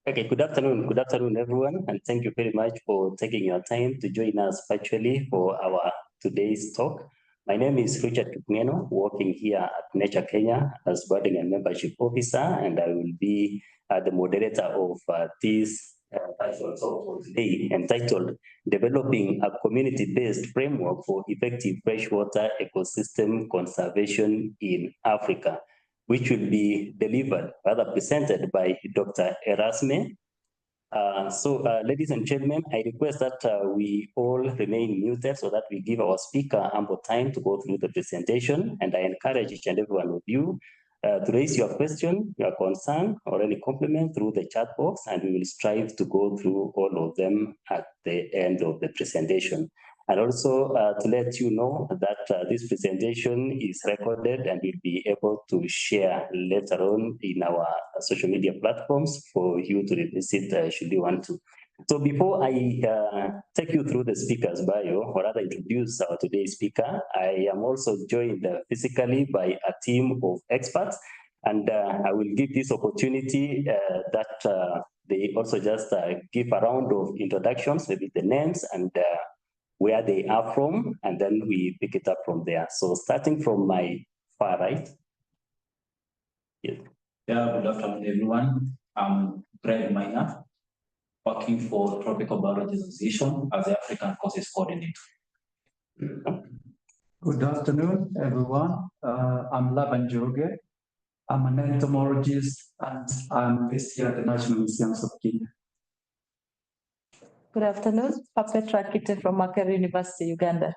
Okay, good afternoon, everyone, and thank you very much for taking your time to join us virtually for our today's talk. My name is Richard Kipngeno, working here at Nature Kenya as Boarding and Membership Officer, and I will be the moderator of this talk for today, entitled Developing a Community-Based Framework for Effective Freshwater Ecosystem Conservation in Africa, which will be delivered, rather presented by Dr. Erasme. Ladies and gentlemen, I request that we all remain muted so that we give our speaker ample time to go through the presentation. And I encourage each and every one of you to raise your question, your concern, or any compliment through the chat box, and we will strive to go through all of them at the end of the presentation. And also to let you know that this presentation is recorded and will be able to share later on in our social media platforms for you to revisit should you want to. So before I take you through the speaker's bio, or rather introduce our today's speaker, I am also joined physically by a team of experts, and I will give this opportunity that they also just give a round of introductions, maybe the names and where they are from, and then we pick it up from there. So starting from my far right. Yes. Yeah, good afternoon, everyone. I'm Brevard College, working for Tropical Biology Association as the African Courses Coordinator. Good afternoon, everyone. I'm Laban Joge. I'm an entomologist, and I'm based here at the National Museums of Kenya. Good afternoon, Petra Kite from Makerere University, Uganda.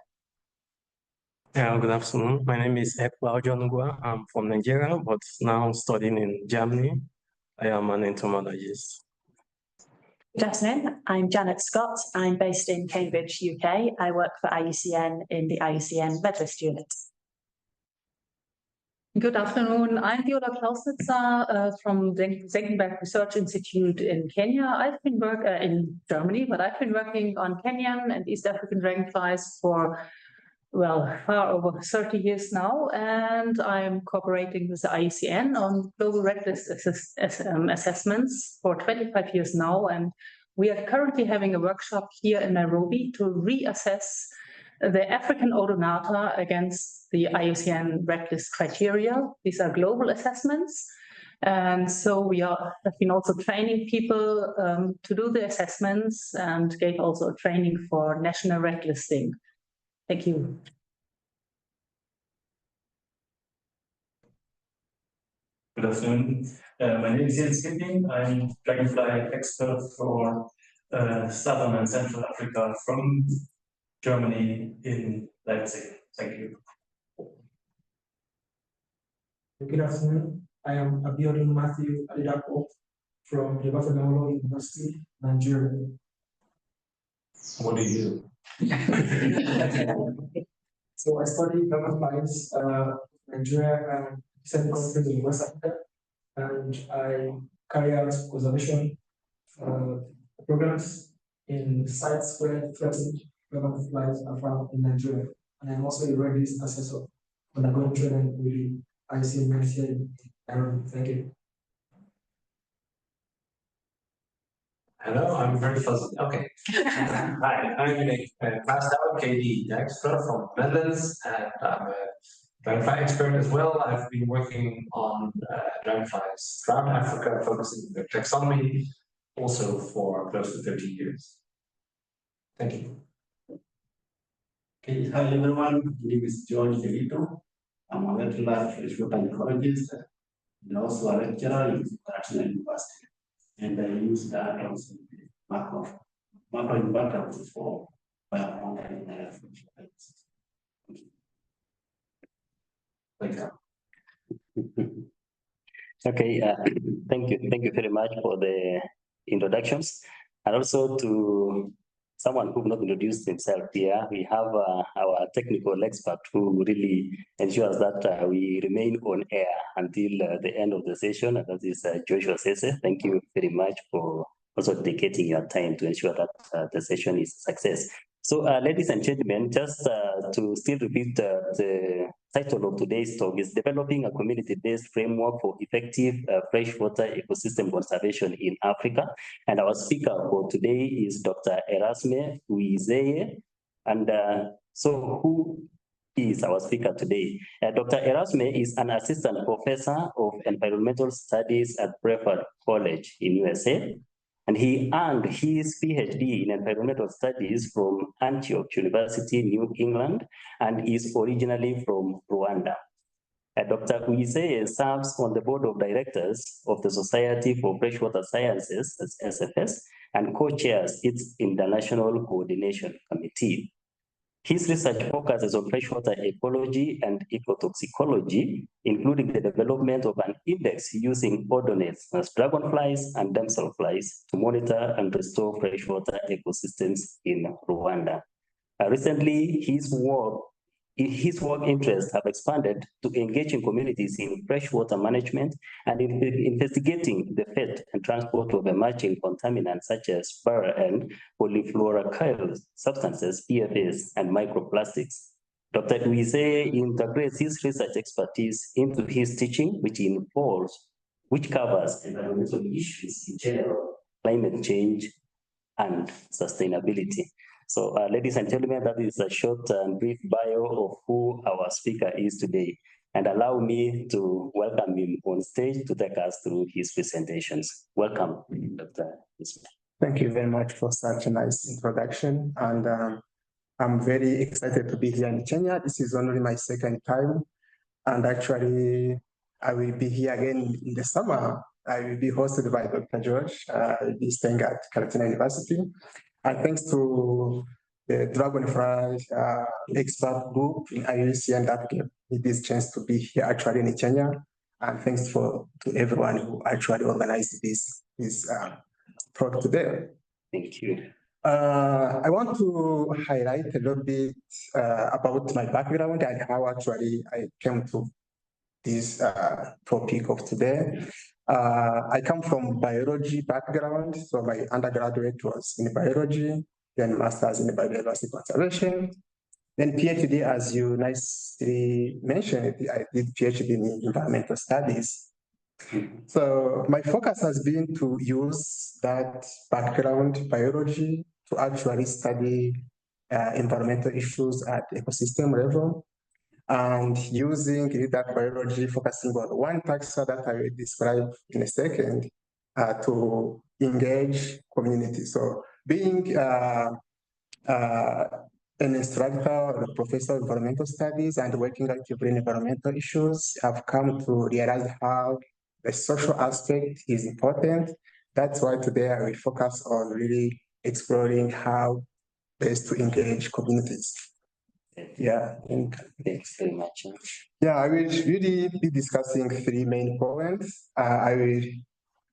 Yeah, good afternoon. My name is Ekwa Ojonugwa. I'm from Nigeria, but now studying in Germany. I am an entomologist. Good afternoon. I'm Janet Scott. I'm based in Cambridge, UK. I work for IUCN in the IUCN Medlist unit. Good afternoon. I'm Viola Klausnitzer from the Senckenberg Research Institute in Kenya. I've been working in Germany, but I've been working on Kenyan and East African dragonflies for, well, far over 30 years now. And I'm cooperating with the IUCN on global red list assessments for 25 years now. And we are currently having a workshop here in Nairobi to reassess the African odonata against the IUCN red list criteria. These are global assessments. And so we have been also training people to do the assessments and gave also training for national red listing. Thank you. Good afternoon. My name is Jens Kipping. I'm dragonfly expert for Southern and Central Africa from Germany in Leipzig. Thank you. Good afternoon. I am Abiodun Matthew Alidapo from the Buffalo University, Nigeria. What do you do? So I study dragonflies, Nigeria, and different countries in West Africa, and I carry out conservation programs in sites where threatened dragonflies are found in Nigeria. And I'm also a red list assessor undergoing training with the IUCN here in Nairobi. Thank you. Hello, I'm very fuzzy. Okay. Hi, I'm Pascal KD expert from Netherlands, and I'm a dragonfly expert as well. I've been working on dragonflies throughout Africa, focusing on their taxonomy, also for close to 30 years. Thank you. Okay, hi everyone. My name is John Gelito. I'm a lecturer, freshwater ecologist, and also a lecturer in International University. And I use that also macro invertebrates for bioindicators in freshwater. Thank you. Okay, thank you very much for the introductions, and also to someone who not introduced himself here. We have our technical expert who really ensures that we remain on air until the end of the session, and that is Joshua Sese. Thank you very much for also dedicating your time to ensure that the session is a success. So, ladies and gentlemen, just to still repeat the title of today's talk is Developing a Community-Based Framework for Effective Freshwater Ecosystem Conservation in Africa. And our speaker for today is Dr. Erasme Uyizeye. And so who is our speaker today? Dr. Erasme is an assistant professor of environmental studies at Brevard College in USA. And he earned his PhD in environmental studies from Antioch University, New England, and is originally from Rwanda. Dr. Uyizeye serves on the board of directors of the Society for Freshwater Sciences, SFS, and co-chairs its International Coordination Committee. His research focuses on freshwater ecology and ecotoxicology, including the development of an index using ordinates as dragonflies and damselflies to monitor and restore freshwater ecosystems in Rwanda. Recently, his work interests have expanded to engaging communities in freshwater management and in investigating the fate and transport of emerging contaminants such as para and polyfluoroalkyl substances, PFAS, and microplastics. Dr. Uyizeye integrates his research expertise into his teaching, which covers environmental issues in general, climate change, and sustainability. So, ladies and gentlemen, that is a short and brief bio of who our speaker is today. And allow me to welcome him on stage to take us through his presentations. Welcome, Dr. Erasme. Thank you very much for such a nice introduction. And I'm very excited to be here in Kenya. This is only my second time. And actually, I will be here again in the summer. I will be hosted by Dr. George. I will be staying at California University. And thanks to the Dragonflies expert group in IUCN that gave me this chance to be here actually in Kenya. And thanks to everyone who actually organized this talk today. Thank you. I want to highlight a little bit about my background and how actually I came to this topic of today. I come from biology background, so my undergraduate was in biology, then master's in biodiversity conservation, then PhD, as you nicely mentioned, I did PhD in environmental studies. So my focus has been to use that background biology to actually study environmental issues at ecosystem level, and using that biology, focusing on one taxa that I will describe in a second to engage community. So being an instructor or a professor of environmental studies and working actively in environmental issues, I've come to realize how the social aspect is important. That's why today I will focus on really exploring how best to engage communities. Yeah, thanks very much. Yeah, I will really be discussing three main points. I will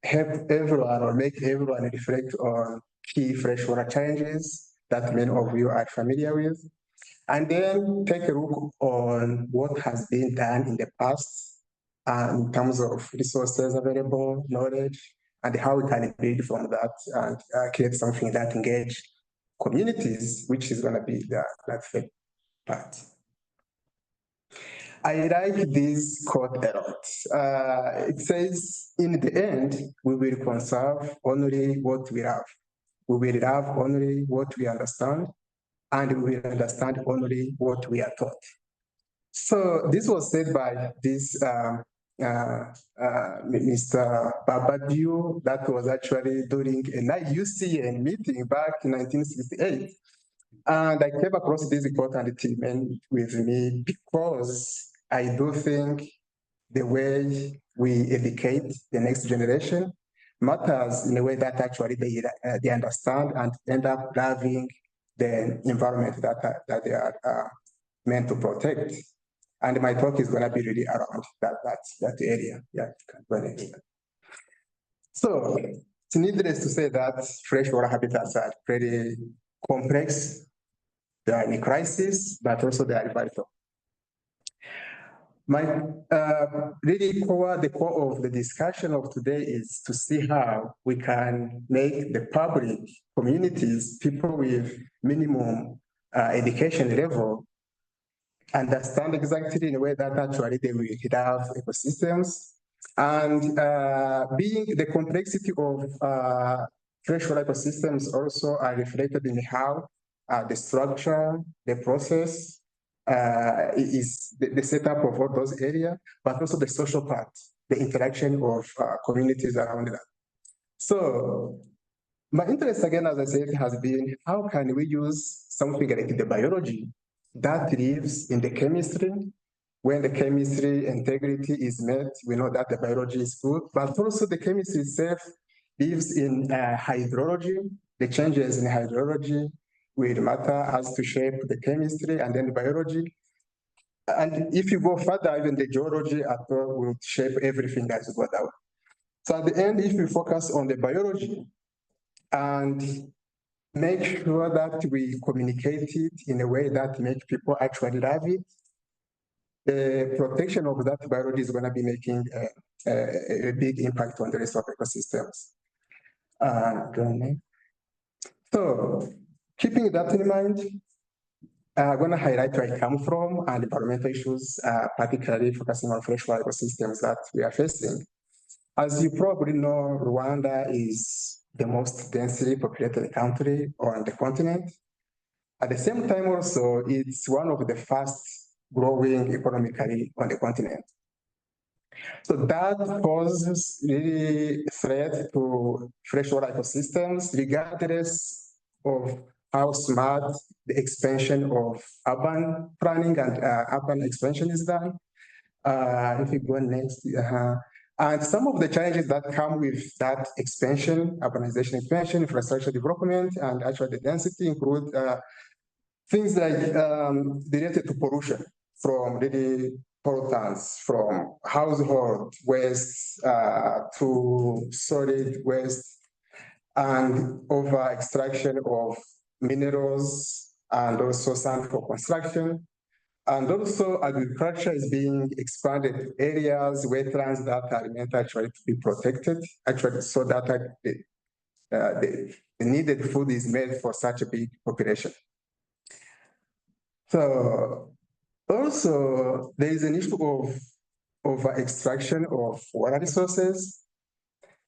help everyone or make everyone reflect on key freshwater challenges that many of you are familiar with, and then take a look on what has been done in the past in terms of resources available, knowledge, and how we can build from that and create something that engage communities, which is going to be the third part. I like this quote a lot. It says, in the end, we will conserve only what we love. We will love only what we understand, and we will understand only what we are taught. So this was said by this Mr. Babadieu, that was actually during an IUCN meeting back in 1968. And I came across this report and it remained with me because I do think the way we educate the next generation matters in a way that actually they understand and end up loving the environment that they are meant to protect. And my talk is going to be really around that area. Yeah. So it's needless to say that freshwater habitats are pretty complex. They are in a crisis, but also they are vital. The core of the discussion of today is to see how we can make the public, communities, people with minimum education level, understand exactly in a way that actually they will have ecosystems, and being the complexity of freshwater ecosystems also are reflected in how the structure, the process is the setup of all those areas, but also the social part, the interaction of communities around that. So my interest, again, as I said, has been how can we use something like the biology that lives in the chemistry. When the chemistry integrity is met, we know that the biology is good, but also the chemistry itself lives in hydrology. The changes in hydrology will matter as to shape the chemistry and then the biology. And if you go further, even the geology at all will shape everything as you go down. So at the end, if we focus on the biology, and make sure that we communicate it in a way that makes people actually love it, the protection of that biology is going to be making a big impact on the rest of ecosystems. So, keeping that in mind, I'm going to highlight where I come from and environmental issues, particularly focusing on freshwater ecosystems that we are facing. As you probably know, Rwanda is the most densely populated country on the continent. At the same time also, it's one of the fast growing economically on the continent. So that poses really threat to freshwater ecosystems, regardless of how smart the expansion of urban planning and urban expansion is done. If you go next, and some of the challenges that come with that expansion, urbanization expansion, infrastructure development, and actually the density include things like related to pollution from really pollutants, from household waste to solid waste, and over extraction of minerals and also sand for construction. And also agriculture is being expanded to areas, wetlands that are meant actually to be protected, actually so that the needed food is made for such a big population. So also there is an issue of over extraction of water resources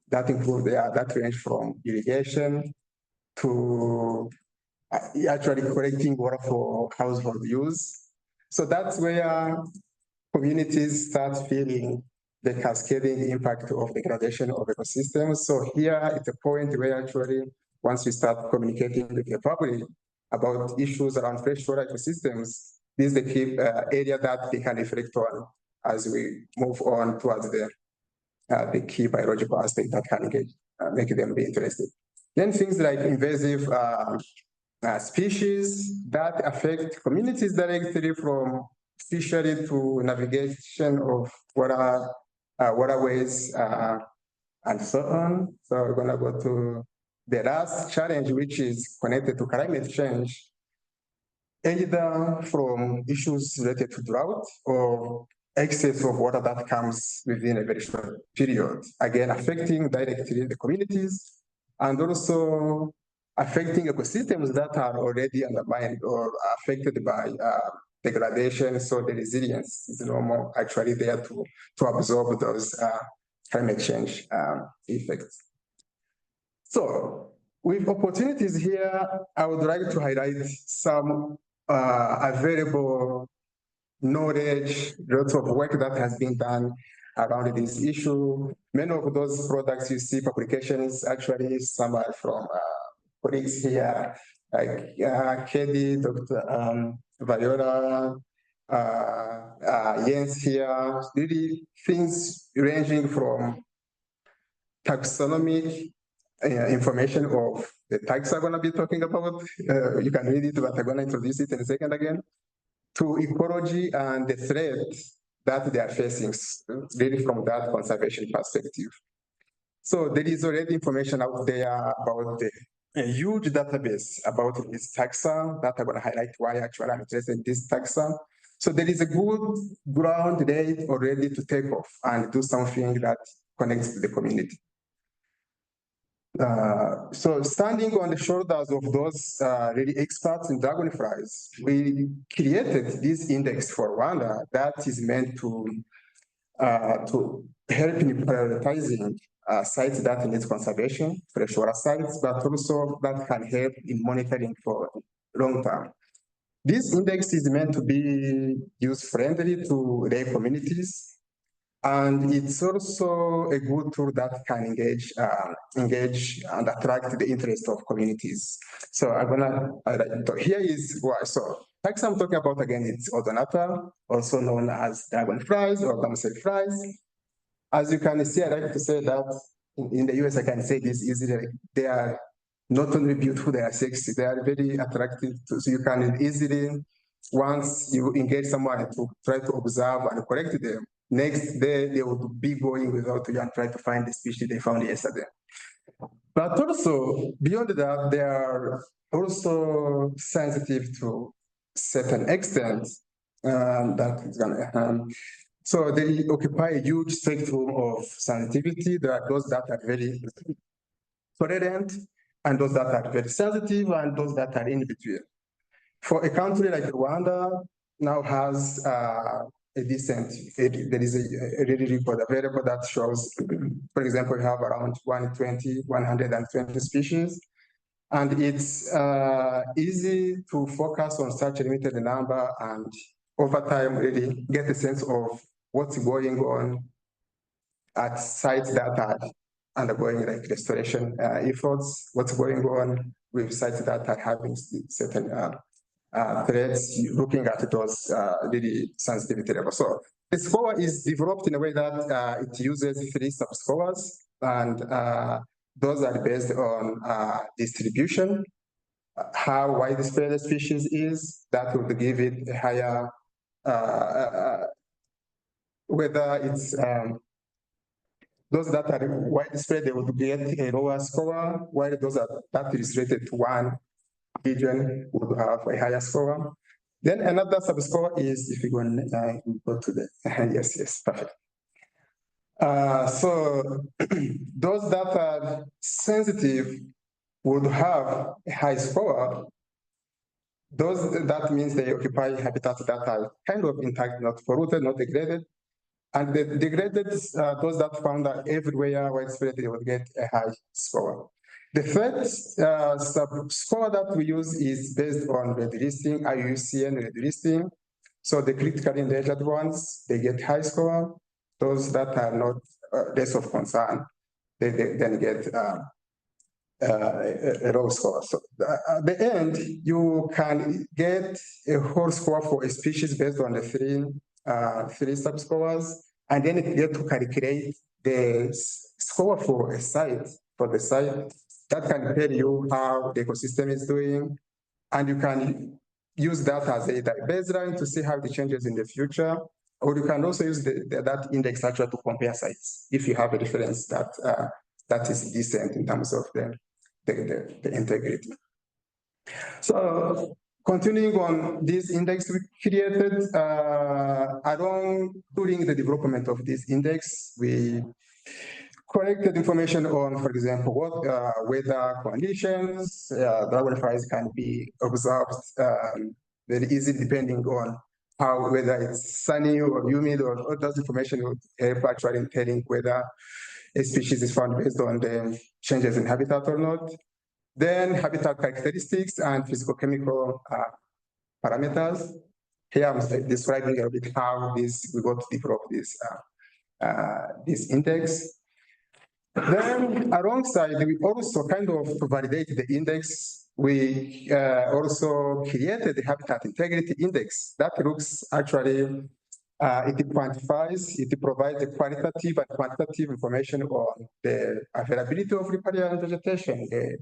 that include that range from irrigation to actually collecting water for household use. So that's where communities start feeling the cascading impact of degradation of ecosystems. So here it's a point where actually, once we start communicating with the public about issues around freshwater ecosystems, this is the key area that they can reflect on as we move on towards the key biological aspect that can engage, make them be interested. Then things like invasive species that affect communities directly, from fishery to navigation of waterways and so on. So we're going to go to the last challenge, which is connected to climate change, either from issues related to drought or excess of water that comes within a very short period, again affecting directly the communities and also affecting ecosystems that are already undermined or affected by degradation. So the resilience is no more actually there to absorb those climate change effects. So with opportunities here, I would like to highlight some available knowledge, lots of work that has been done around this issue. Many of those products you see publications, actually some are from colleagues here, like Kedi, Dr. Viola, Jens here, really things ranging from taxonomic information of the tags I'm going to be talking about. You can read it, but I'm going to introduce it in a second again, to ecology and the threat that they are facing, really from that conservation perspective. So there is already information out there about a huge database about this taxa that I'm going to highlight why actually I'm interested in this taxa. So there is a good ground laid already to take off and do something that connects to the community. So standing on the shoulders of those really experts in dragonflies, we created this index for Rwanda that is meant to help in prioritizing sites that need conservation, freshwater sites, but also that can help in monitoring for long term. This index is meant to be user-friendly to their communities, and it's also a good tool that can engage and attract the interest of communities. So I'm gonna, here is why. So taxa I'm talking about again, it's odonata, also known as dragonflies or flies. As you can see, I like to say that in the US, I can say this easily, they are not only beautiful, they are sexy, they are very attractive. So you can easily, once you engage someone to try to observe and correct them, next day they would be going without you and try to find the species they found yesterday. But also, beyond that, they are also sensitive to certain extent. That is gonna, so they occupy a huge spectrum of sensitivity. There are those that are very tolerant, and those that are very sensitive, and those that are in between. For a country like Rwanda, now has a decent, there is a really report available that shows, for example, we have around 120 species, and it's easy to focus on such a limited number and over time really get a sense of what's going on at sites that are undergoing like restoration efforts, what's going on with sites that are having certain threats, looking at those really sensitivity levels. So the score is developed in a way that it uses 3 subscores, and those are based on distribution, how widespread the species is, that would give it a higher, whether it's those that are widespread, they would get a lower score, while those that is rated to 1 region would have a higher score. Then another subscore is, if you go to the, yes, perfect. So those that are sensitive would have a high score. That means they occupy habitats that are kind of intact, not polluted, not degraded. And the degraded, those that found are everywhere widespread, they would get a high score. The third score that we use is based on red listing, IUCN red listing. So the critically endangered ones, they get high score. Those that are not less of concern, they then get a low score. So at the end, you can get a whole score for a species based on the 3 subscores, and then you get to calculate the score for a site, that can tell you how the ecosystem is doing, and you can use that as a baseline to see how it changes in the future, or you can also use that index actually to compare sites if you have a reference that is decent in terms of the integrity. So continuing on this index we created, during the development of this index, we collected information on, for example, what weather conditions, dragonflies can be observed very easily depending on how, whether it's sunny or humid, or all those information would help actually in telling whether a species is found based on the changes in habitat or not. Then habitat characteristics and physicochemical parameters. Here I'm describing a bit how we got to develop this index. Then alongside, we also kind of to validate the index, we also created the habitat integrity index that looks actually, it quantifies, it provides the qualitative and quantitative information on the availability of riparian vegetation, the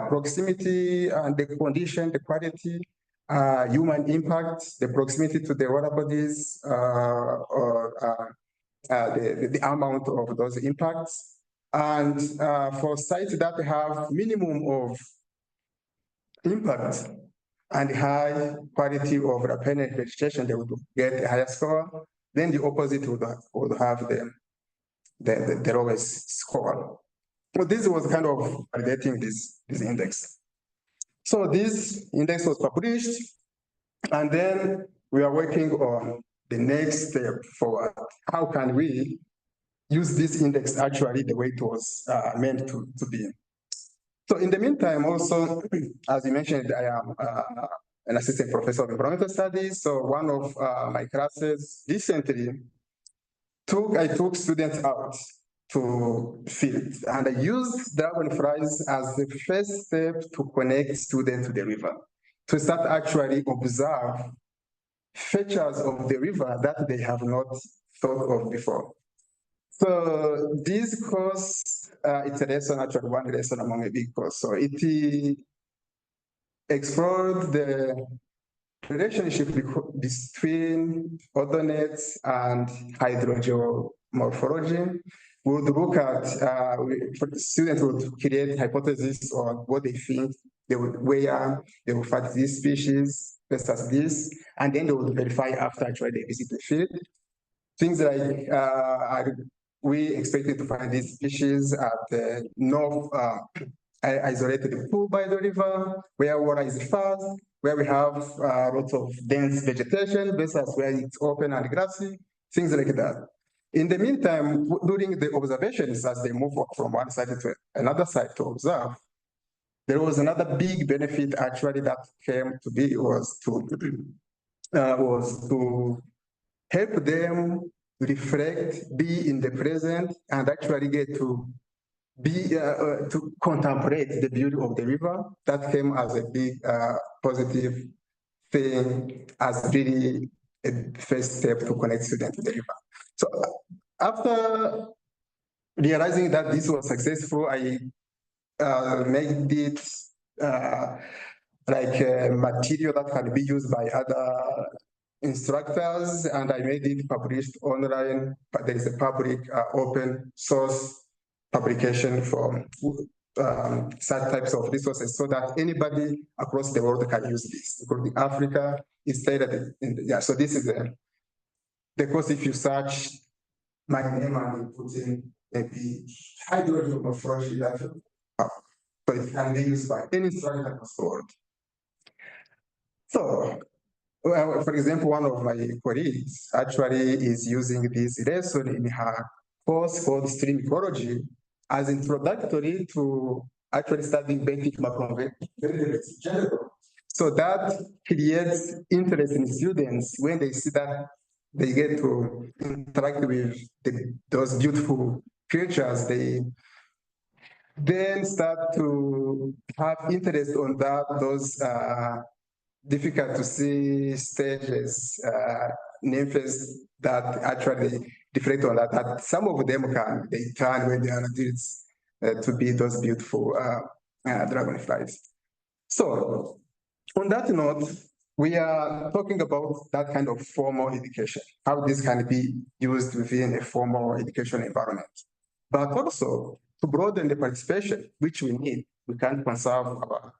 proximity and the condition, the quality, human impact, the proximity to the water bodies, or the amount of those impacts. And for sites that have minimum of impact and high quality of riparian vegetation, they would get a higher score. Then the opposite would have the lowest score. Well, this was kind of validating this index. So this index was published, and then we are working on the next step forward. How can we use this index actually the way it was meant to be? So in the meantime, also, as you mentioned, I am an assistant professor of environmental studies. So one of my classes recently I took students out to field, and I used dragonflies as the first step to connect students to the river, to start actually observe features of the river that they have not thought of before. So this course, it's a lesson, actually one lesson among a big course. So it explored the relationship between odonates and hydrogeomorphology. We would look at, students would create hypotheses on what they think they would, where they would find this species versus this, and then they would verify after actually they visit the field. Things like, are we expected to find these species at the north isolated pool by the river, where water is fast, where we have lots of dense vegetation versus where it's open and grassy, things like that. In the meantime, during the observations, as they move from one side to another side to observe, there was another big benefit actually that came to be was to help them reflect, be in the present, and actually get to be to contemplate the beauty of the river. That came as a big positive thing, as really a first step to connect students to the river. So after realizing that this was successful, I made it like a material that can be used by other instructors, and I made it published online, but there is a public open source publication for such types of resources so that anybody across the world can use this, including Africa. It's stated yeah, so this is the course. If you search my name and you put in maybe hydrogeomorphology, so it can be used by any instructor across the world. So, well, for example, one of my colleagues actually is using this lesson in her course called Stream Ecology as introductory to actually studying benthic macroinvertebrates in general. So that creates interest in students when they see that they get to interact with those beautiful creatures. They then start to have interest on those difficult to see stages, nymphs that actually deflect on that some of them they turn when they are adults to be those beautiful dragonflies. So on that note, we are talking about that kind of formal education, how this can be used within a formal education environment, but also to broaden the participation, which we need. We can't conserve our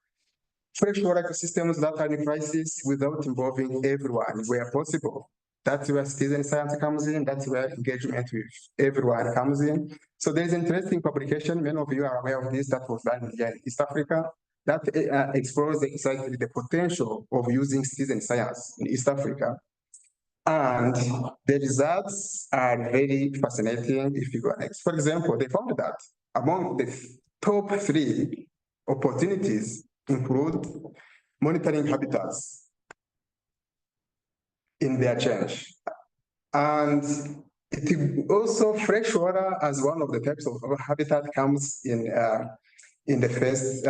freshwater ecosystems that are in crisis without involving everyone where possible. That's where citizen science comes in. That's where engagement with everyone comes in. So there's an interesting publication, many of you are aware of this, that was done here in East Africa, that explores exactly the potential of using citizen science in East Africa. And the results are very fascinating if you go next. For example, they found that among the top 3 opportunities include monitoring habitats in their change. And it also freshwater as one of the types of habitat comes in the first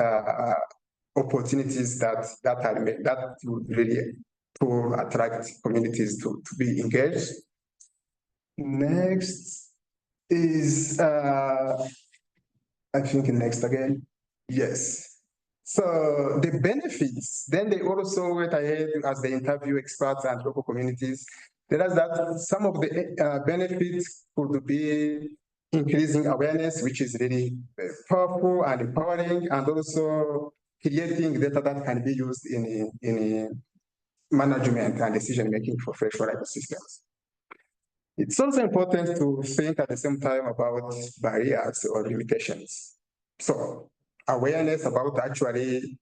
opportunities that would really to attract communities to be engaged. Next is I think next again. Yes. So the benefits, then they also went ahead as they interview experts and local communities. There is that some of the benefits could be increasing awareness, which is really powerful and empowering, and also creating data that can be used in management and decision-making for freshwater ecosystems. It's also important to think at the same time about barriers or limitations. So awareness about actually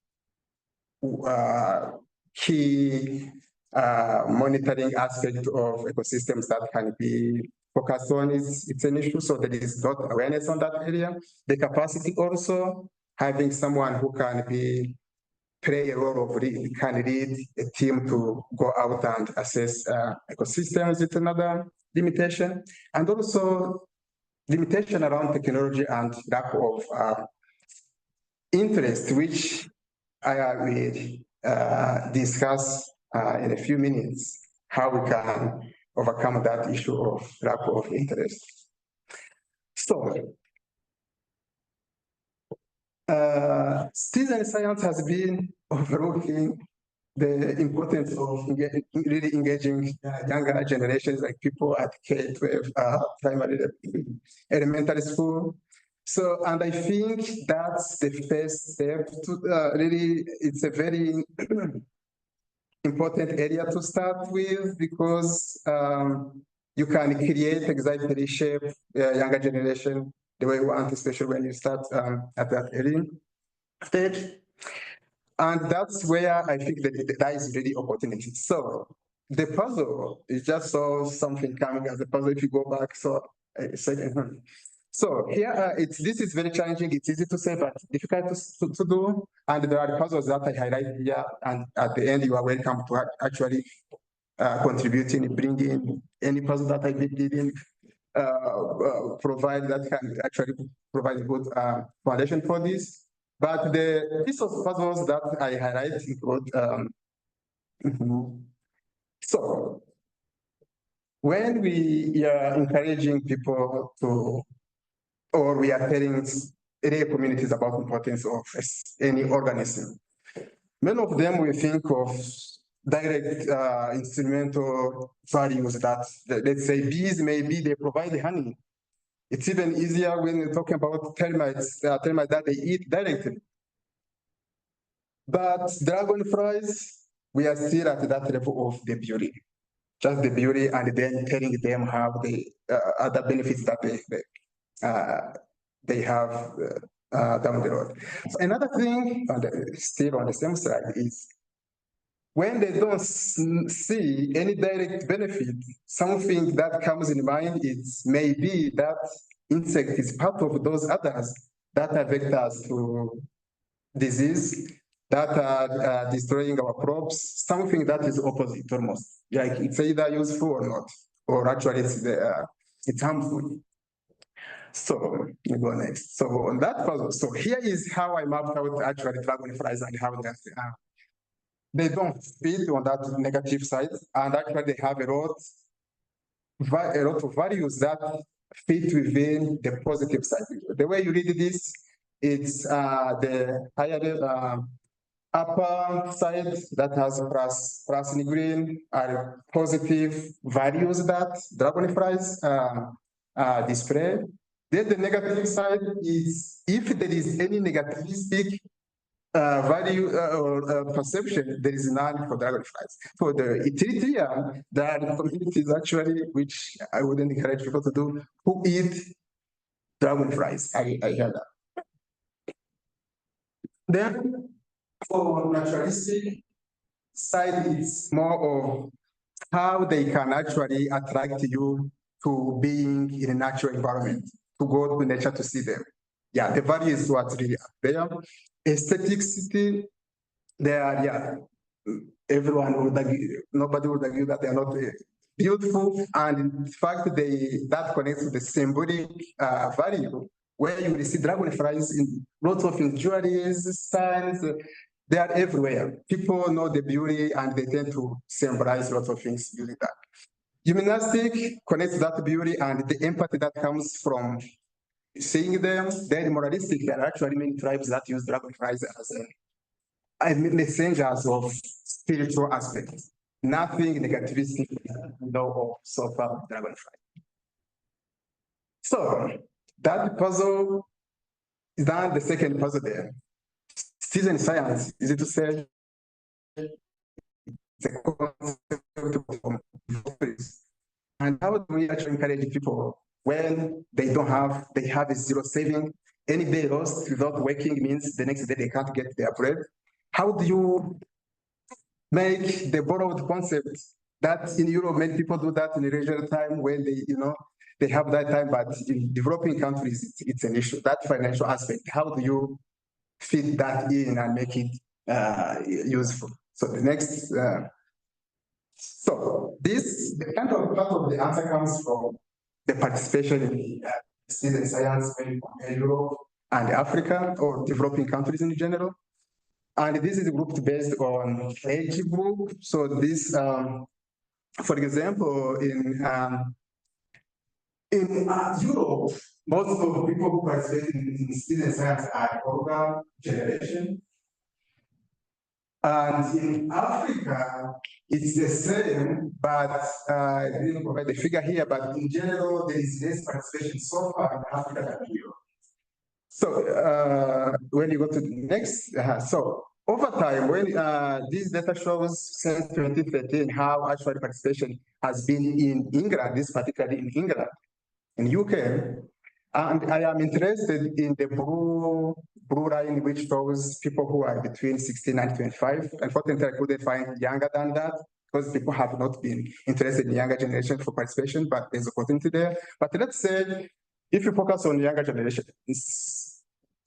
key monitoring aspect of ecosystems that can be focused on it's an issue. So there is not awareness on that area. The capacity also, having someone who can play a role of can lead a team to go out and assess ecosystems is another limitation. And also limitation around technology and lack of interest, which I will discuss in a few minutes, how we can overcome that issue of lack of interest. So, citizen science has been overlooking the importance of really engaging younger generations, like people at K-12 primary elementary school. So, and I think that's the first step to really, it's a very important area to start with, because you can create exactly shape younger generation the way you want, especially when you start at that early stage. And that's where I think that is really opportunity. So the puzzle is just so something coming as a puzzle if you go back. So a second. So here, this is very challenging. It's easy to say, but difficult to do. And there are puzzles that I highlight here. And at the end, you are welcome to actually contributing, bringing any puzzle that I didn't provide that can actually provide a good foundation for this. But the piece of puzzles that I highlight include, so when we are encouraging people to, or we are telling area communities about the importance of any organism, many of them will think of direct instrumental values that, let's say bees, maybe they provide honey. It's even easier when you're talking about termites, termites that they eat directly. But dragonflies, we are still at that level of the beauty, just the beauty, and then telling them how the other benefits that they have down the road. So another thing, still on the same slide, is when they don't see any direct benefit, something that comes in mind is maybe that insect is part of those others that are vectors to disease, that are destroying our crops, something that is opposite almost. Like it's either useful or not, or actually it's harmful. So we go next. So on that puzzle, so here is how I mapped out actually dragonflies and how they don't fit on that negative side, and actually they have a lot of values that fit within the positive side. The way you read this, it's the higher upper side that has plus in green are positive values that dragonflies display. Then the negative side is if there is any negativistic value or perception, there is none for dragonflies. For the Eritrea, there are communities actually, which I wouldn't encourage people to do, who eat dragonflies. I heard that. Then for naturalistic side, it's more of how they can actually attract you to being in a natural environment, to go to nature to see them. Yeah, the value is what's really up there. Aestheticity, they are, yeah, everyone would agree, nobody would argue that they are not beautiful. And in fact, that connects to the symbolic value, where you will see dragonflies in lots of jewelries, signs, they are everywhere. People know the beauty and they tend to symbolize lots of things using that. Humanistic connects to that beauty and the empathy that comes from seeing them. Then moralistic, there are actually many tribes that use dragonflies as messengers of spiritual aspects. Nothing negativistic, no, so far dragonfly. So that puzzle is done. The second puzzle there. Citizen science, is it to say the concept of and how do we actually encourage people when they have a zero saving any day lost without working means the next day they can't get their bread. How do you make the borrowed concept that in Europe, many people do that in regional time when they, they have that time, but in developing countries, it's an issue. That financial aspect, how do you fit that in and make it useful? So the next, the kind of part of the answer comes from the participation in citizen science when you compare Europe and Africa or developing countries in general. And this is grouped based on age group. So this, for example, in Europe, most of the people who participate in citizen science are older generation. And in Africa, it's the same, but I didn't provide the figure here, but in general, there is less participation so far in Africa than in Europe. So when you go to the next, so over time, when this data shows since 2013 how actual participation has been in England, this particularly in England, in UK, and I am interested in the blue line, which shows people who are between 16 and 25. Unfortunately, I couldn't find younger than that because people have not been interested in younger generation for participation, but there's opportunity there. But let's say if you focus on younger generation,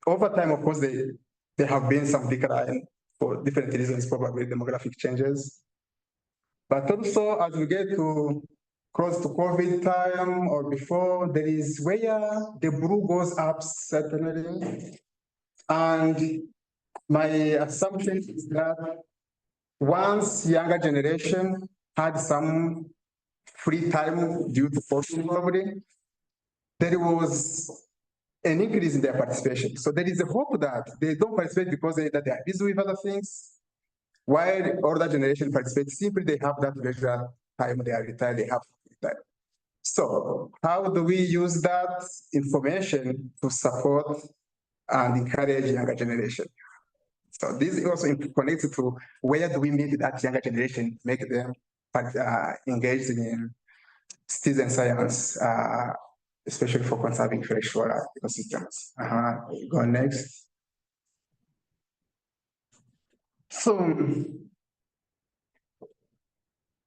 over time, of course, there have been some decline for different reasons, probably demographic changes. But also, as we get to close to COVID time or before, there is where the blue goes up certainly. And my assumption is that once younger generation had some free time due to COVID probably, there was an increase in their participation. So there is a hope that they don't participate because they are busy with other things, while older generation participates simply they have that leisure time, they are retired, they have time. So how do we use that information to support and encourage younger generation? So this is also connected to where do we meet that younger generation, make them engaged in citizen science, especially for conserving freshwater ecosystems. Go next. So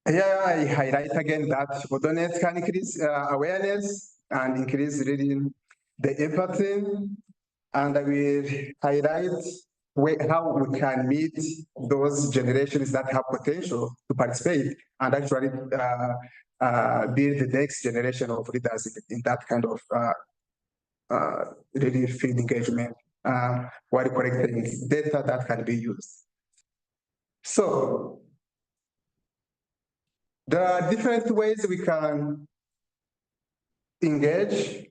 here I highlight again that photonet can increase awareness and increase reading the empathy, and I will highlight how we can meet those generations that have potential to participate and actually build the next generation of leaders in that kind of really field engagement while collecting data that can be used. So there are different ways we can engage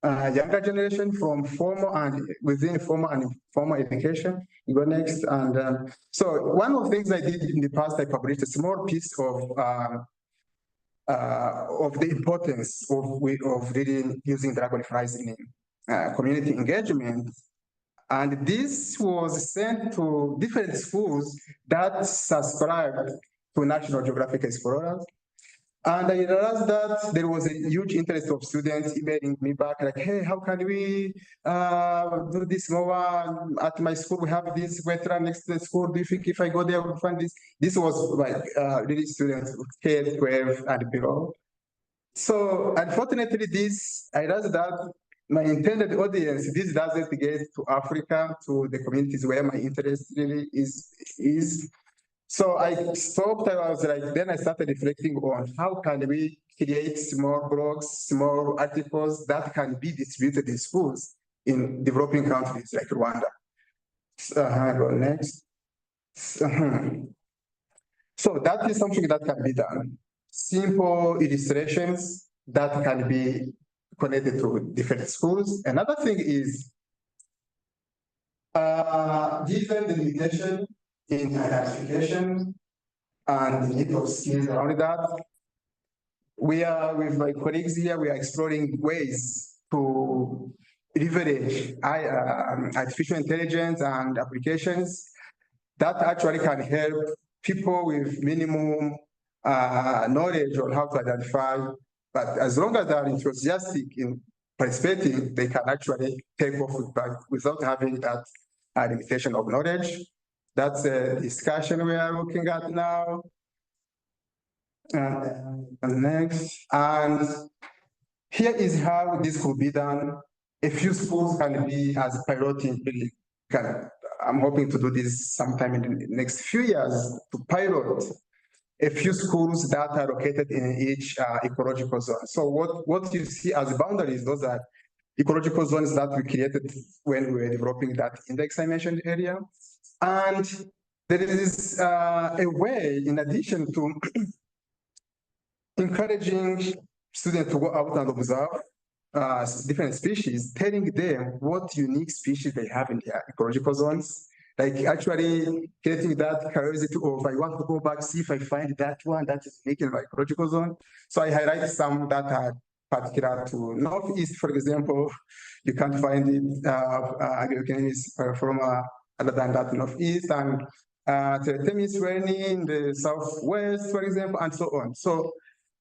younger generation from formal and within formal and informal education. You go next. And so one of the things I did in the past, I published a small piece of the importance of really using dragonflies in community engagement. And this was sent to different schools that subscribed to National Geographic Explorers. And I realized that there was a huge interest of students emailing me back like, hey, how can we do this more? At my school, we have this wetland next to the school. Do you think if I go there, we'll find this? This was like really students K, 12 and below. So unfortunately, I realized that my intended audience, this doesn't get to Africa, to the communities where my interest really is. So I stopped, then I started reflecting on how can we create small blogs, small articles that can be distributed in schools in developing countries like Rwanda. Go next. So that is something that can be done. Simple illustrations that can be connected to different schools. Another thing is, given the limitation in identification and the need of skills around that, we are, with my colleagues here, we are exploring ways to leverage artificial intelligence and applications that actually can help people with minimum knowledge on how to identify, but as long as they are enthusiastic in participating, they can actually take off without having that limitation of knowledge. That's a discussion we are looking at now. Next, and here is how this could be done. A few schools can be as piloting. I'm hoping to do this sometime in the next few years to pilot a few schools that are located in each ecological zone. So what you see as boundaries, those are ecological zones that we created when we were developing that index I mentioned earlier. And there is a way, in addition to encouraging students to go out and observe different species, telling them what unique species they have in their ecological zones, like actually getting that curiosity of, I want to go back, see if I find that one that is unique in my ecological zone. So I highlight some that are particular to Northeast, for example. You can't find it, Agriochemist from other than that Northeast, and Teretemis raining in the Southwest, for example, and so on. So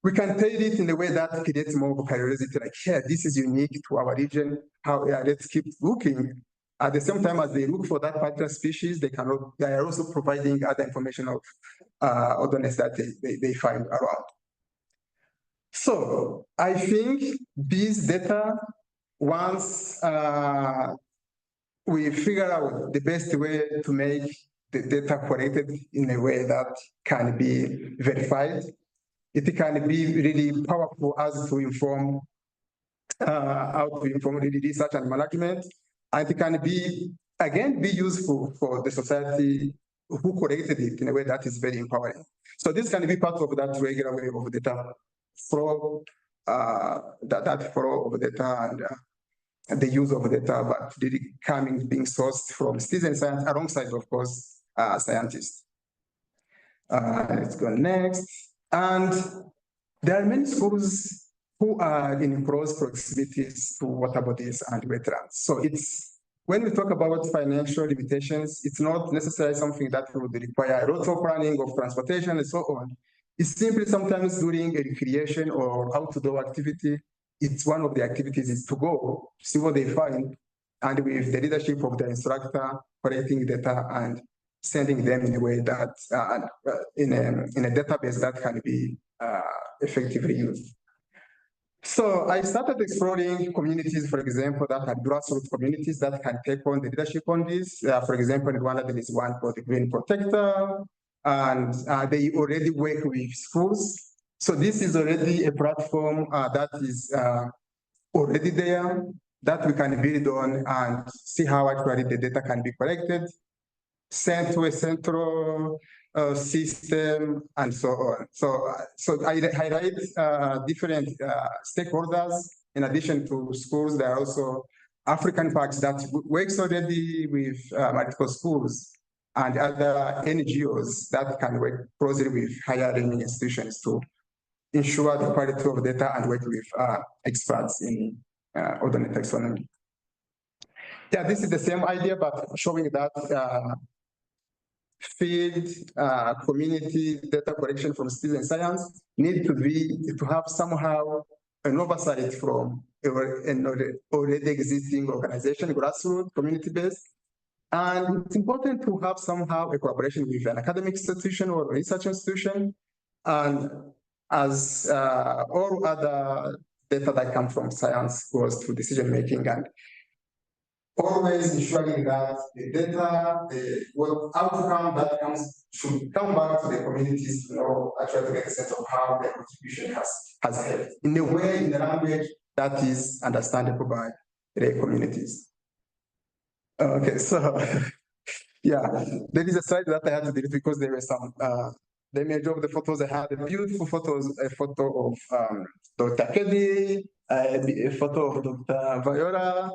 we can tell it in a way that creates more curiosity, like, yeah, this is unique to our region. How, yeah, let's keep looking. At the same time as they look for that particular species, they are also providing other information of otherness that they find around. So I think this data, once we figure out the best way to make the data collected in a way that can be verified, it can be really powerful as to inform how to inform really research and management, and it can be, again, be useful for the society who collected it in a way that is very empowering. So this can be part of that regular way of data flow, that flow of data and the use of data, but really being sourced from citizen science alongside, of course, scientists. Let's go next. And there are many schools who are in close proximities to water bodies and wetlands. So it's, when we talk about financial limitations, it's not necessarily something that would require a lot of planning of transportation and so on. It's simply sometimes during a recreation or outdoor activity, it's one of the activities is to go, see what they find, and with the leadership of the instructor, collecting data and sending them in a way that, in a database that can be effectively used. So I started exploring communities, for example, that are grassroots communities that can take on the leadership on this. For example, in Rwanda, there is one called the Green Protector, and they already work with schools. So this is already a platform that is already there that we can build on and see how actually the data can be collected, sent to a central system, and so on. So I highlight different stakeholders. In addition to schools, there are also African parks that works already with multiple schools and other NGOs that can work closely with higher learning institutions to ensure the quality of data and work with experts in ordinary taxonomy. Yeah, this is the same idea, but showing that field community data collection from citizen science need to have somehow an oversight from an already existing organization, grassroots, community-based. And it's important to have somehow a collaboration with an academic institution or research institution, and as all other data that come from science goes to decision-making, and always ensuring that the data, what outcome that comes should come back to the communities to know, actually to get a sense of how their contribution has helped in a way, in a language that is understandable by the communities. Okay, so yeah, there is a slide that I had to delete because there were some the image of the photos. I had a beautiful photos, a photo of Dr. Kelly, a photo of Dr. Viola,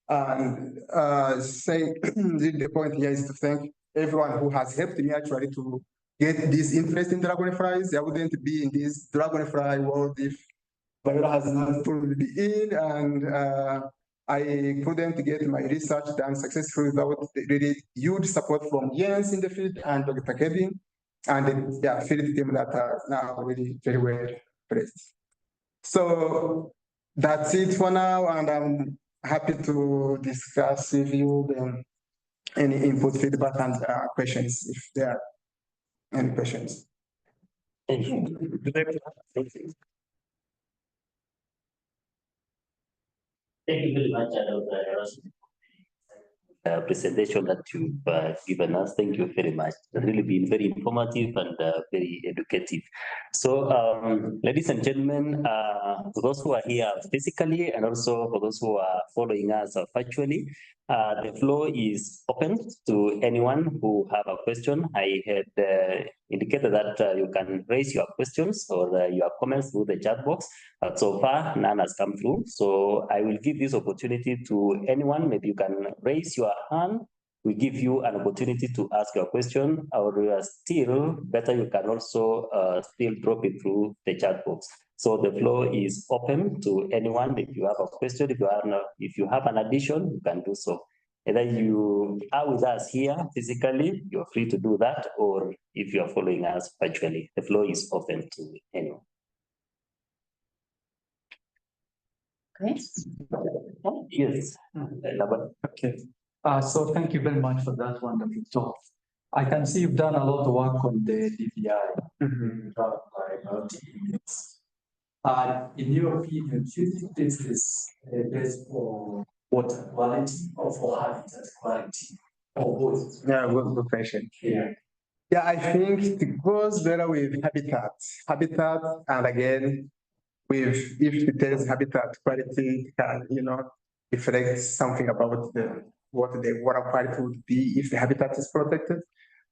and saying the point here is to thank everyone who has helped me actually to get this interest in dragonflies. I wouldn't be in this dragonfly world if Viola has not pulled me in, and I couldn't get my research done successfully without really huge support from Jens in the field and Dr. Kevin, and the field team that are now really very well placed. So that's it for now, and I'm happy to discuss with you any input, feedback, and questions if there are any questions. Thank you. Thank you very much, Dr. Erasme, presentation that you've given us. Thank you very much. It's really been very informative and very educative. So, ladies and gentlemen, for those who are here physically and also for those who are following us virtually, the floor is open to anyone who have a question. I had indicated that you can raise your questions or your comments through the chat box, but so far none has come through. So I will give this opportunity to anyone. Maybe you can raise your hand. We give you an opportunity to ask your question, or still better, you can also still drop it through the chat box. So the floor is open to anyone. If you have a question, if you have an addition, you can do so. Either you are with us here physically, you're free to do that, or if you are following us virtually, the floor is open to anyone. Okay. Yes. Okay. So thank you very much for that wonderful talk. I can see you've done a lot of work on the DBI. In your opinion, do you think this is best for water quality or for habitat quality or both? Yeah, good question. Yeah. Yeah, I think it goes better with habitat. Habitat, and again, if it is habitat quality, can reflect something about what the water quality would be if the habitat is protected.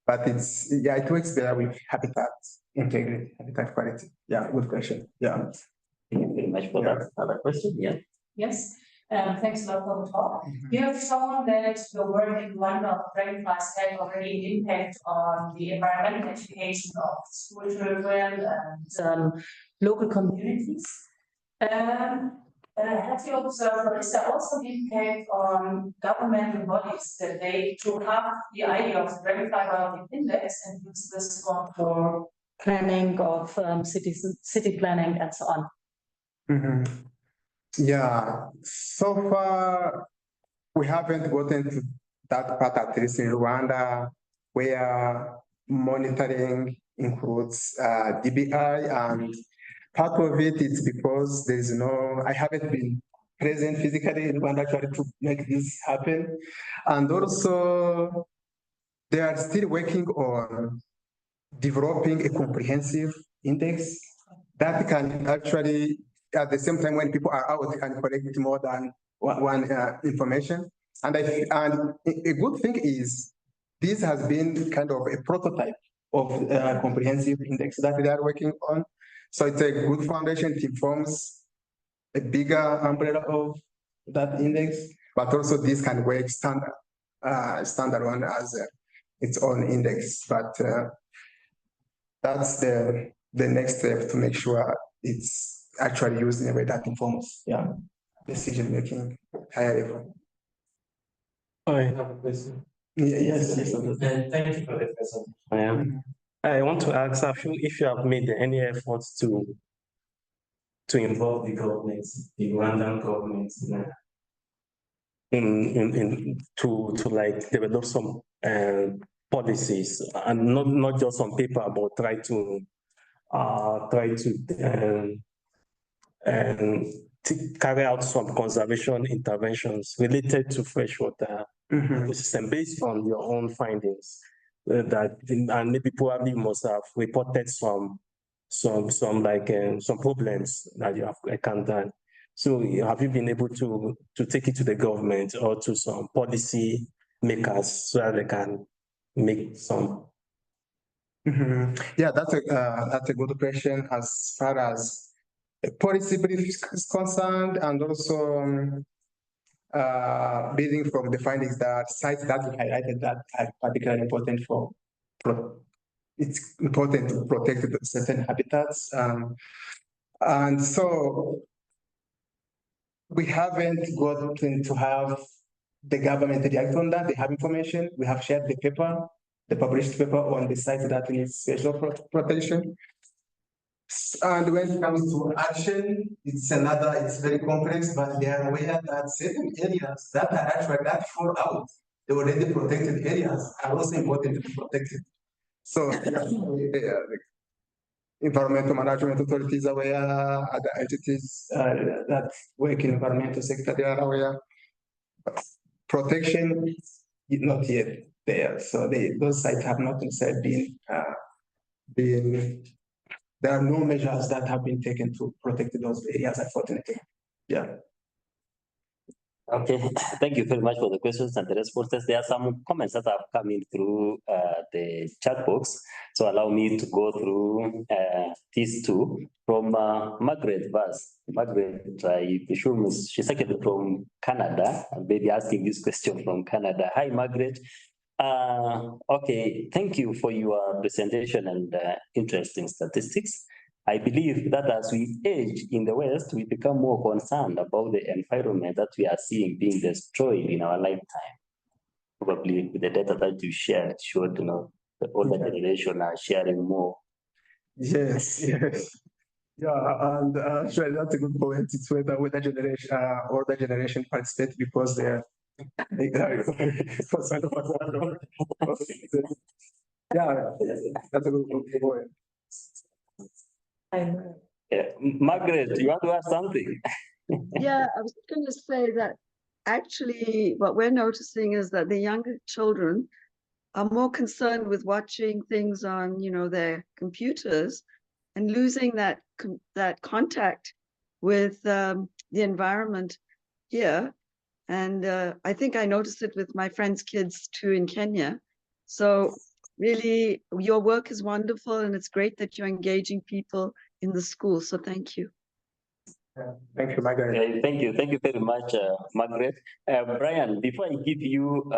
But it works better with habitat integrity, habitat quality. Yeah, good question. Yeah. Thank you very much for that. Other question? Yeah. Yes. Thanks a lot for the talk. You have shown that the work in Rwanda of dragonflies had already an impact on the environmental education of school children and local communities. Have you observed, or is there also an impact on governmental bodies that they took up the idea of the Dragonfly Biological Index and use this one for planning of city planning and so on? Yeah, so far we haven't gotten to that part, at least in Rwanda, where monitoring includes DBI, and part of it is because I haven't been present physically in Rwanda actually to make this happen. And also, they are still working on developing a comprehensive index that can actually, at the same time when people are out, can collect more than one information. And a good thing is this has been kind of a prototype of a comprehensive index that they are working on. So it's a good foundation. It informs a bigger umbrella of that index, but also this can work standalone as its own index. But that's the next step to make sure it's actually used in a way that informs decision making higher level. I have a question. Yes. Thank you for the presentation. I want to ask if you have made any efforts to involve the government, the Rwandan government, to like develop some policies, and not just on paper, but try to carry out some conservation interventions related to freshwater ecosystem based on your own findings. And maybe probably must have reported some problems that you have encountered. So have you been able to take it to the government or to some policy makers so that they can make some? Yeah, that's a good question as far as policy brief is concerned, and also building from the findings that sites that we highlighted that are particularly important it's important to protect certain habitats. And so we haven't gotten to have the government react on that. They have information. We have shared the published paper on the site that needs special protection. And when it comes to action, it's very complex, but they are aware that certain areas that are actually that fall out, the already protected areas are also important to be protected. So the environmental management authorities are aware, other entities that work in environmental sector, they are aware. But protection is not yet there. So those sites have not necessarily been there are no measures that have been taken to protect those areas, unfortunately. Yeah. Okay, thank you very much for the questions and the responses. There are some comments that have come in through the chat box. So allow me to go through these two from Margaret Vaz. Margaret, I presume she's actually from Canada. I'll be asking this question from Canada. Hi, Margaret. Okay, thank you for your presentation and interesting statistics. I believe that as we age in the West, we become more concerned about the environment that we are seeing being destroyed in our lifetime. Probably with the data that you shared showed, the older generation are sharing more. Yes, yes. Yeah, and sure, that's a good point. It's whether generation, older generation participate because they're yeah, that's a good point. Yeah. Margaret, you want to ask something? Yeah, I was going to say that actually what we're noticing is that the younger children are more concerned with watching things on, their computers and losing that contact with the environment here. And I think I noticed it with my friends' kids too in Kenya. So really, your work is wonderful, and it's great that you're engaging people in the school. So thank you. Thank you, Margaret. Thank you very much, Margaret. Brian, before I give you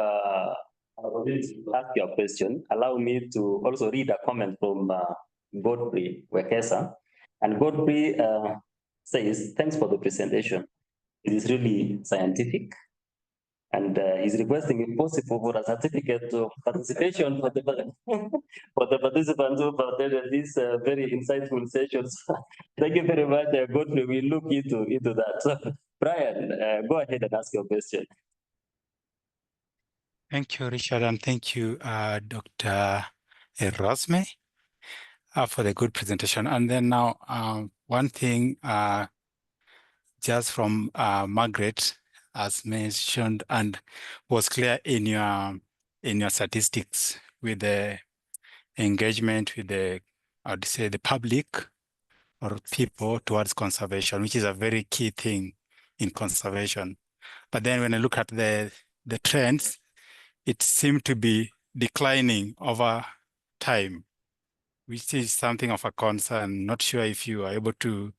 ask your question, allow me to also read a comment from Godfrey Wekesa. And Godfrey says, thanks for the presentation. It is really scientific. And he's requesting, if possible, for a certificate of participation for the participants who attended these very insightful sessions. Thank you very much, Godfrey. We'll look into that. So, Brian, go ahead and ask your question. Thank you, Richard, and thank you, Dr. Erasme, for the good presentation. And then now, one thing, just from Margaret, as mentioned and was clear in your statistics with the engagement with the, I'd say, the public or people towards conservation, which is a very key thing in conservation. But then when I look at the trends, it seemed to be declining over time, which is something of a concern. Not sure if you are able to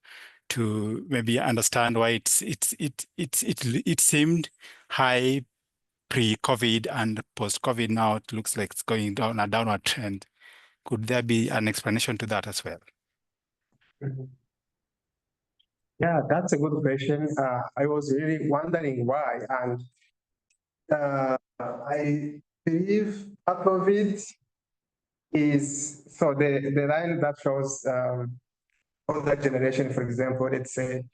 maybe understand why it seemed high pre-COVID and post-COVID. Now it looks like it's going down a downward trend. Could there be an explanation to that as well? Yeah, that's a good question. I was really wondering why, and I believe part of it is so the line that shows older generation, for example, let's say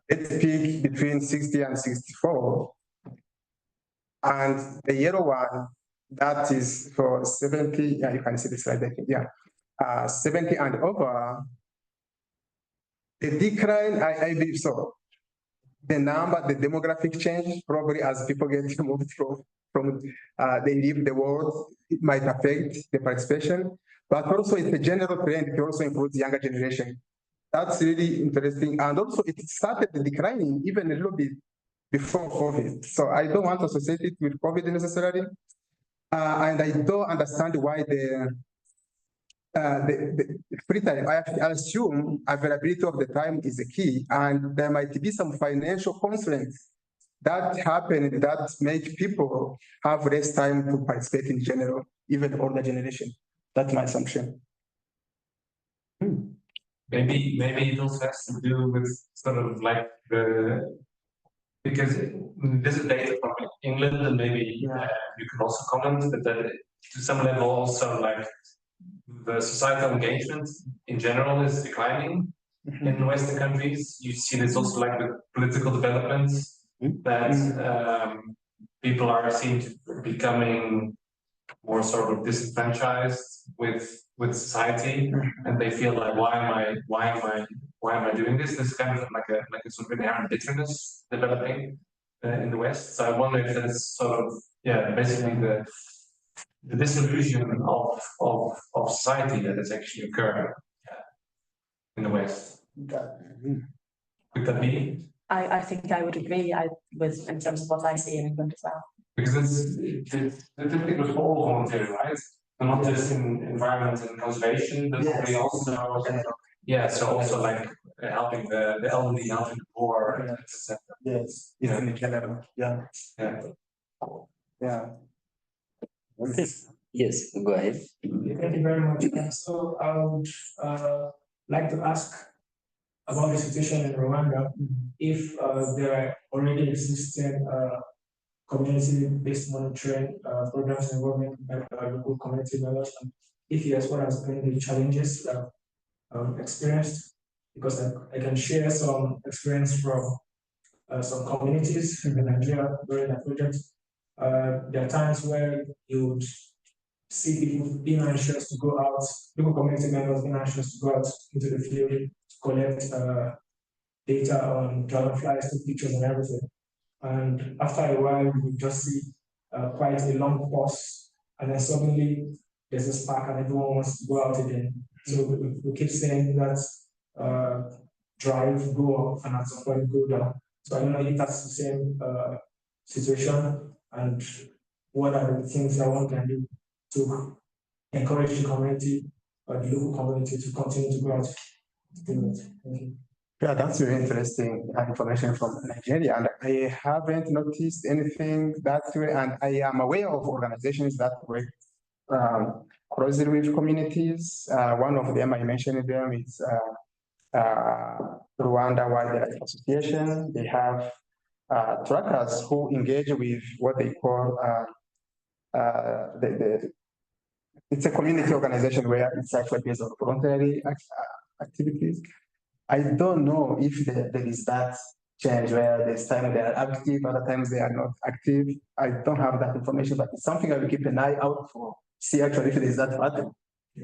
it's peak between 60 and 64, and the yellow one that is for 70. Yeah, you can see the slide. I think, yeah, 70 and over. The decline, I believe so. The demographic change, probably as people get moved from they leave the world, it might affect the participation. But also it's a general trend, it also includes younger generation. That's really interesting. And also it started declining even a little bit before COVID. So I don't want to associate it with COVID necessarily. And I don't understand why the free time, I assume availability of the time is the key, and there might be some financial constraints that happen that make people have less time to participate in general, even older generation. That's my assumption. Maybe it also has to do with sort of like because this is data from England, and maybe you can also comment that to some level also like the societal engagement in general is declining in Western countries. You see this also like with political developments that people are seen to becoming more sort of disenfranchised with society, and they feel like why am I doing this? This is kind of like a sort of inherent bitterness developing in the West. So I wonder if that's sort of basically the disillusion of society that is actually occurring in the West. Could that be? I think I would agree with in terms of what I see in England as well. Because it's typical of all volunteering, right? And not just in environment and conservation, but we also so also like helping the elderly, helping the poor, etc. Yes, in general. Yeah. Yes, go ahead. Thank you very much. So I would like to ask about the situation in Rwanda. If there are already existing community-based monitoring programs involving local community members, and if yes, what has been the challenges experienced? Because I can share some experience from some communities in Nigeria during that project. There are times where you would see people being anxious to go out, local community members being anxious to go out into the field to collect data on dragonflies, take pictures and everything. And after a while, you just see quite a long pause, and then suddenly there's a spark and everyone wants to go out again. So we keep saying that drive, go up, and at some point go down. So I don't know if that's the same situation, and what are the things that one can do to encourage the community or the local community to continue to go out. Thank you. Yeah, that's very interesting information from Nigeria, and I haven't noticed anything that way, and I am aware of organizations that work closely with communities. One of them, I mentioned them, is Rwanda Wildlife Association. They have trackers who engage with what they call it's a community organization where it's actually based on voluntary activities. I don't know if there is that change where there's time they are active, other times they are not active. I don't have that information, but it's something I will keep an eye out for. See actually if there is that pattern,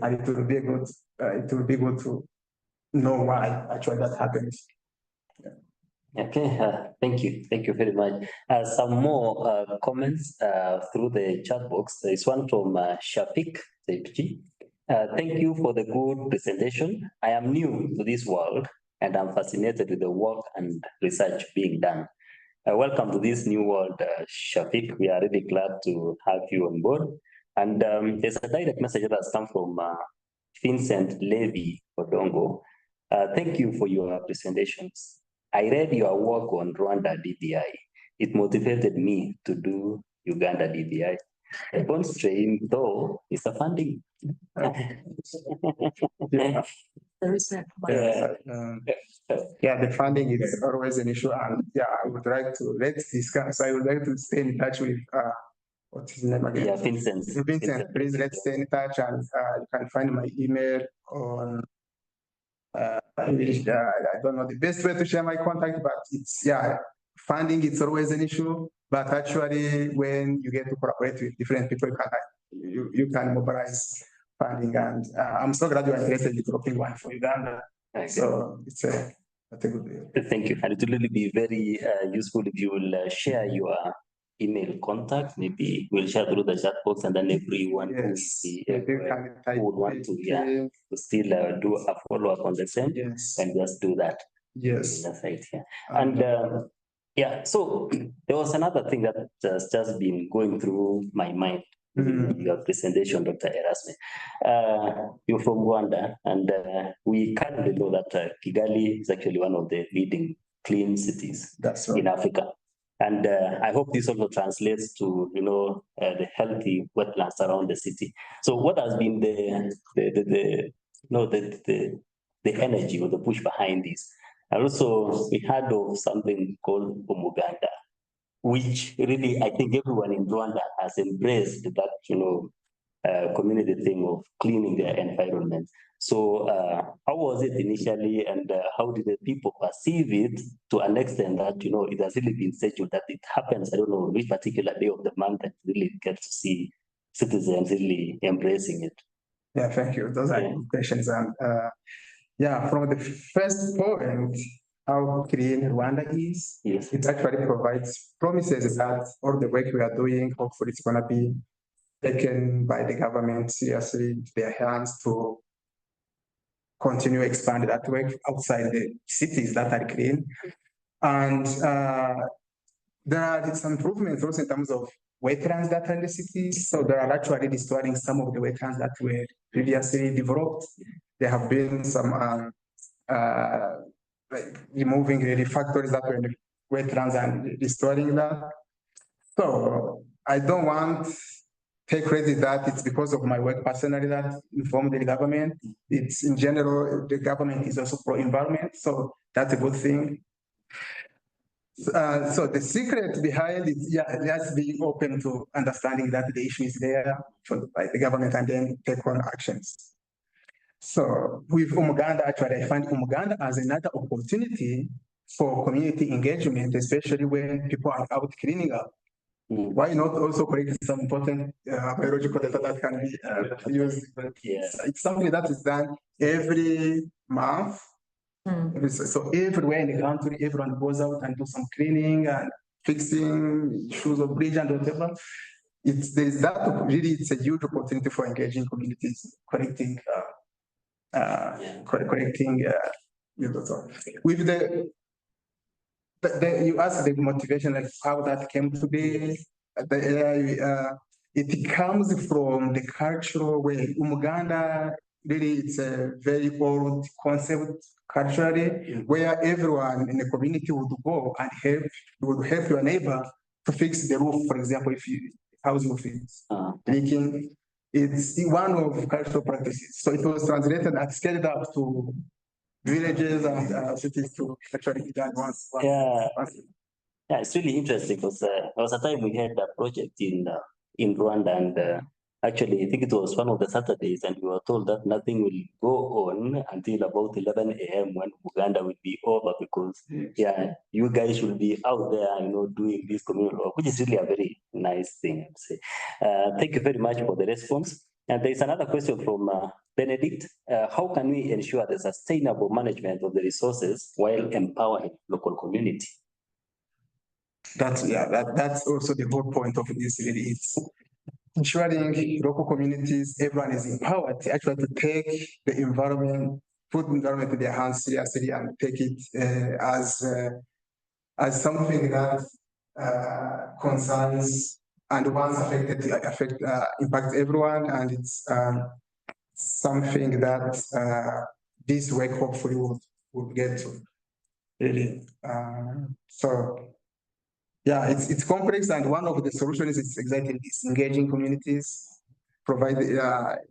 and it will be good. It will be good to know why actually that happens. Okay, thank you very much. Some more comments through the chat box. There is one from Shafiq Zepchi. Thank you for the good presentation. I am new to this world and I'm fascinated with the work and research being done. Welcome to this new world, Shafiq. We are really glad to have you on board. And there's a direct message that has come from Vincent Levy Odongo. Thank you for your presentations. I read your work on Rwanda DBI. It motivated me to do Uganda DBI. The constraint, though, is the funding. The funding is always an issue, and I would like to let's discuss. I would like to stay in touch with what's his name again? Yeah, Vincent. Vincent, please let's stay in touch, and you can find my email on. I don't know the best way to share my contact, but it's funding is always an issue. But actually, when you get to cooperate with different people, you can mobilize funding, and I'm so glad you are interested in developing one for Uganda. Okay. So it's a good deal. Thank you, and it will really be very useful if you will share your email contact. Maybe we'll share through the chat box, and then everyone who would want to still do a follow-up on the same and just do that. Yes. That's right. Yeah. And so there was another thing that has just been going through my mind in your presentation, Dr. Erasme. You're from Rwanda, and we currently know that Kigali is actually one of the leading clean cities in Africa. And I hope this also translates to, the healthy wetlands around the city. So what has been the energy or the push behind this? And also we heard of something called Umuganda, which really I think everyone in Rwanda has embraced that, community thing of cleaning their environment. So how was it initially, and how did the people perceive it to an extent that, you know, it has really been scheduled that it happens, I don't know, which particular day of the month that really get to see citizens really embracing it? Yeah, thank you. Those are good questions. And yeah, from the first point, how clean Rwanda is, it actually provides promises that all the work we are doing, hopefully it's gonna be taken by the government seriously into their hands to continue expand that work outside the cities that are clean. And there are some improvements also in terms of wetlands that are in the cities. So they are actually restoring some of the wetlands that were previously developed. There have been some like removing the factories that were in the wetlands and restoring that. So I don't want to take credit that it's because of my work personally that informed the government. It's in general, the government is also pro-environment, so that's a good thing. So the secret behind it, yeah, just being open to understanding that the issue is there by the government and then take on actions. So with Umuganda, actually, I find Umuganda as another opportunity for community engagement, especially when people are out cleaning up. Why not also collect some important biological data that can be used? It's something that is done every month. So everywhere in the country, everyone goes out and do some cleaning and fixing issues of bridge and whatever. There's that really, it's a huge opportunity for engaging communities, collecting with you asked the motivation, like how that came to be. It comes from the cultural way. Umuganda, really, it's a very old concept culturally, where everyone in the community would go and would help your neighbor to fix the roof, for example, if your house roof is leaking. It's one of cultural practices. So it was translated and scaled up to villages and cities to actually be done once. Yeah, it's really interesting because there was a time we had a project in Rwanda, and actually I think it was one of the Saturdays, and we were told that nothing will go on until about 11 a.m. when Uganda will be over, because you guys should be out there, you know, doing this communal work, which is really a very nice thing, I'd say. Thank you very much for the response. And there's another question from Benedict. How can we ensure the sustainable management of the resources while empowering local community? That's also the whole point of this really. It's ensuring local communities, everyone is empowered to actually take the environment, put the environment in their hands seriously and take it as something that concerns and once affected impact everyone, and it's something that this work hopefully would get to really. So yeah, it's complex, and one of the solutions is exactly this: engaging communities,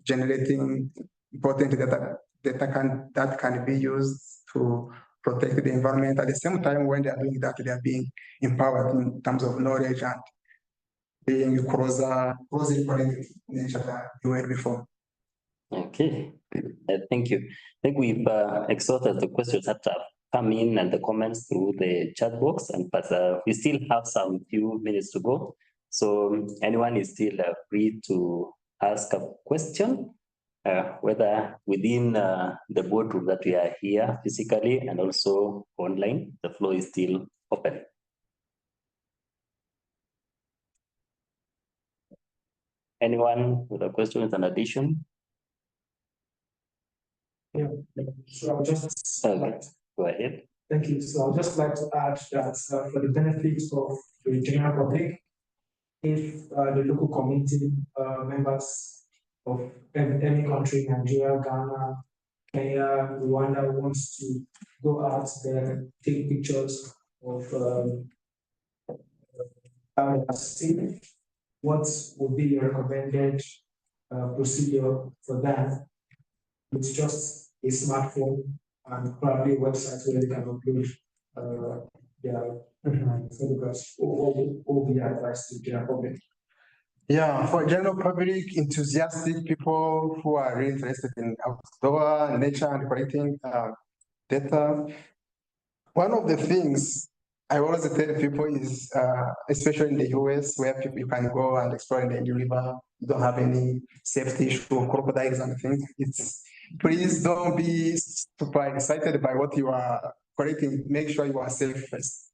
generating important data that can be used to protect the environment. At the same time, when they are doing that, they are being empowered in terms of knowledge and being closely connected in each other the way before. Okay, thank you. I think we've exhausted the questions that have come in and the comments through the chat box, but we still have some few minutes to go. So anyone is still free to ask a question, whether within the boardroom that we are here physically and also online. The floor is still open. Anyone with a question with an addition? Yeah, so I'll just go ahead. Thank you. So I'd just like to add that for the benefits of the general public, if the local community members of any country, Nigeria, Ghana, Kenya, Rwanda, wants to go out there, take pictures of what would be your recommended procedure for that? It's just a smartphone and probably a website where they can upload their photographs or be advised to the general public. Yeah, for general public, enthusiastic people who are really interested in outdoor nature and collecting data. One of the things I always tell people is, especially in the US, where people can go and explore in the river, you don't have any safety issue of crocodiles and things. Please don't be super excited by what you are collecting. Make sure you are safe first.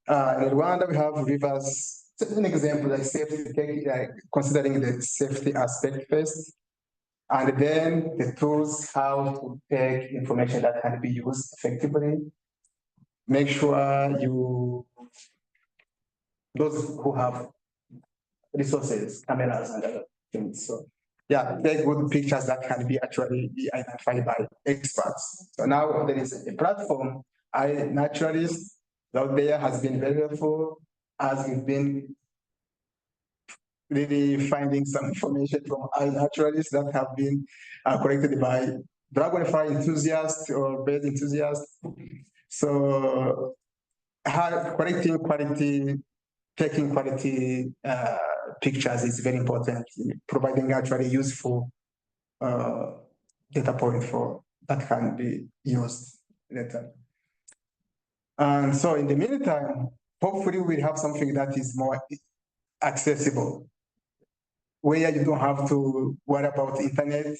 In Rwanda, we have rivers. An example, like safety, like considering the safety aspect first, and then the tools how to take information that can be used effectively. Make sure those who have resources, cameras and other things. So yeah, take good pictures that can be actually be identified by experts. So now there is a platform, iNaturalist, out there has been very helpful as we've been really finding some information from iNaturalists that have been collected by dragonfly enthusiasts or bird enthusiasts. So collecting quality, taking quality pictures is very important, providing actually useful data point for that can be used later. And so in the meantime, hopefully we'll have something that is more accessible, where you don't have to worry about internet,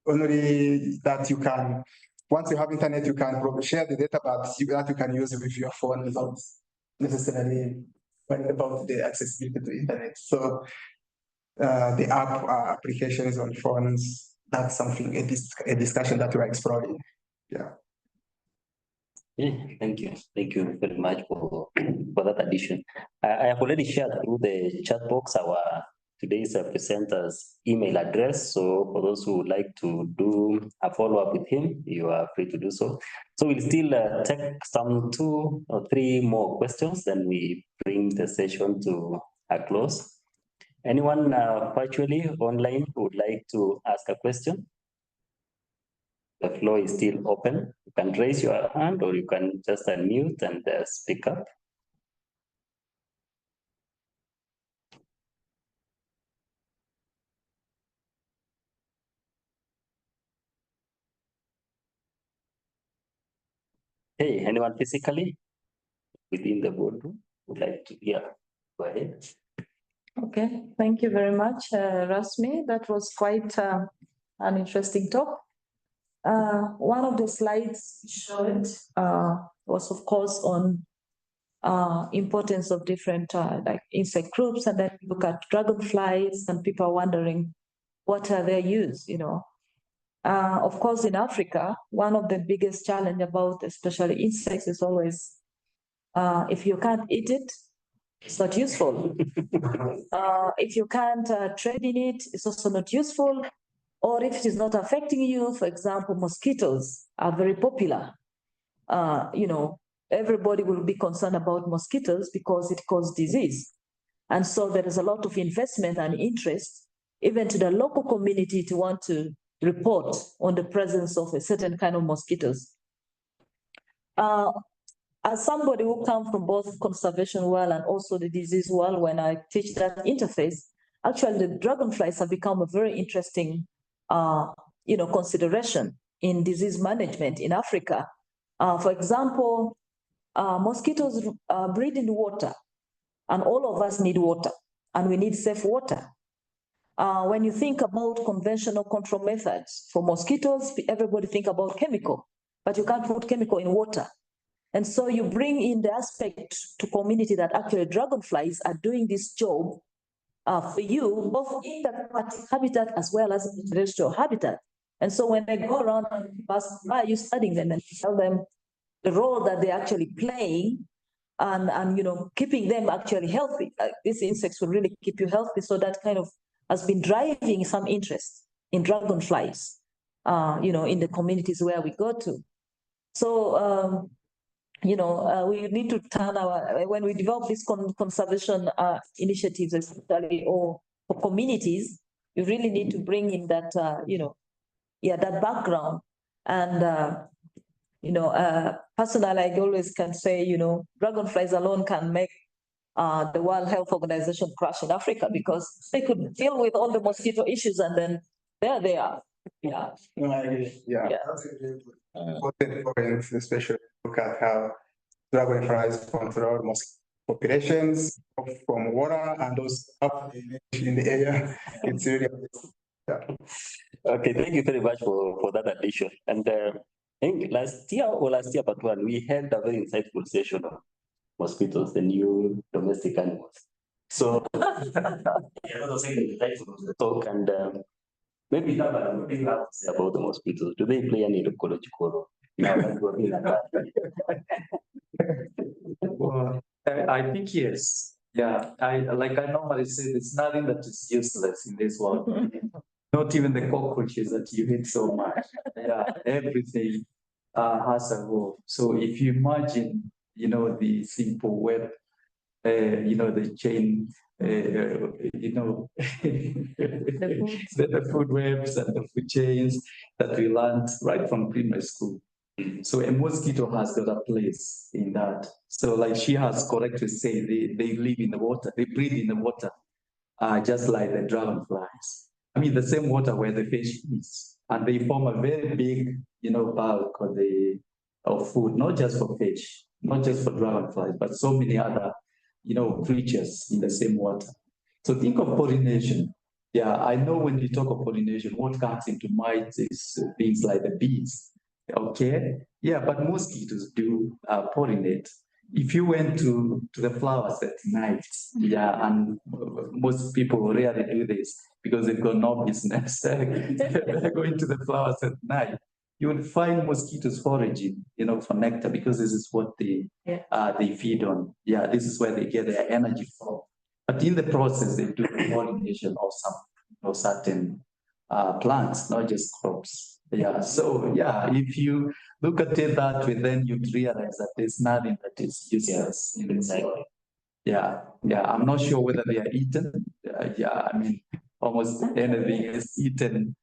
only that you can, once you have internet, you can share the data, but that you can use it with your phone without necessarily worrying about the accessibility to internet. So the app applications on phones, that's something, a discussion that we're exploring. Yeah. Yeah, thank you. Thank you very much for that addition. I have already shared through the chat box our today's presenter's email address. So for those who would like to do a follow-up with him, you are free to do so. So we'll still take some 2 or 3 more questions, then we bring the session to a close. Anyone virtually online who would like to ask a question? The floor is still open. You can raise your hand or you can just unmute and speak up. Hey, anyone physically within the boardroom would like to hear? Go ahead. Okay, thank you very much, Erasme. That was quite an interesting talk. One of the slides showed was, of course, on importance of different like insect groups, and then look at dragonflies, and people are wondering what are their use, you know. Of course, in Africa, one of the biggest challenge about especially insects is always if you can't eat it, it's not useful. If you can't trade in it, it's also not useful. Or if it is not affecting you, for example, mosquitoes are very popular. You know, everybody will be concerned about mosquitoes because it causes disease. And so there is a lot of investment and interest, even to the local community, to want to report on the presence of a certain kind of mosquitoes. As somebody who comes from both conservation world and also the disease world, when I teach that interface, actually the dragonflies have become a very interesting you know, consideration in disease management in Africa. For example, mosquitoes breed in water, and all of us need water, and we need safe water. When you think about conventional control methods for mosquitoes, everybody think about chemical, but you can't put chemical in water. And so you bring in the aspect to community that actually dragonflies are doing this job for you, both in the aquatic habitat as well as in terrestrial habitat. And so when they go around and ask, why are you studying them, and tell them the role that they're actually playing, and you know, keeping them actually healthy. These insects will really keep you healthy. So that kind of has been driving some interest in dragonflies, you know, in the communities where we go to. So, you know, we need to turn when we develop these conservation initiatives, especially or for communities, you really need to bring in that, you know, yeah, that background. And, you know, personally, I always can say, you know, dragonflies alone can make the World Health Organization crash in Africa because they could deal with all the mosquito issues and then there they are. Yeah. No, I agree. Yeah. That's a really important point, especially look at how dragonflies control mosquito populations from water and also up in the area. It's really yeah. Okay, thank you very much for that addition. And I think last year, but one, we held a very insightful session on mosquitoes, the new domestic animals. So, yeah, that was insightful talk, and maybe what do you have to say about the mosquitoes? Do they play any ecological role? Well, I think yes. Yeah, I normally say, there's nothing that is useless in this world. Not even the cockroaches that you hate so much. Yeah, everything has a role. So if you imagine, the simple web, the chain, the food webs and the food chains that we learned right from primary school. So a mosquito has got a place in that. So like she has correctly said, they live in the water, they breathe in the water, just like the dragonflies. I mean, the same water where the fish is. And they form a very big, bulk of food, not just for fish, not just for dragonflies, but so many other, creatures in the same water. So think of pollination. Yeah, I know when you talk of pollination, what comes into mind is things like the bees. Okay, yeah, but mosquitoes do pollinate. If you went to the flowers at night, yeah, and most people rarely do this because they've got no business going to the flowers at night. You will find mosquitoes foraging, for nectar because this is what they feed on. Yeah, this is where they get their energy from. But in the process, they do pollination of some certain plants, not just crops. Yeah, so yeah, if you look at it that way, then you'd realize that there's nothing that is useless in this world. Yeah, I'm not sure whether they are eaten. Yeah, I mean, almost anything is eaten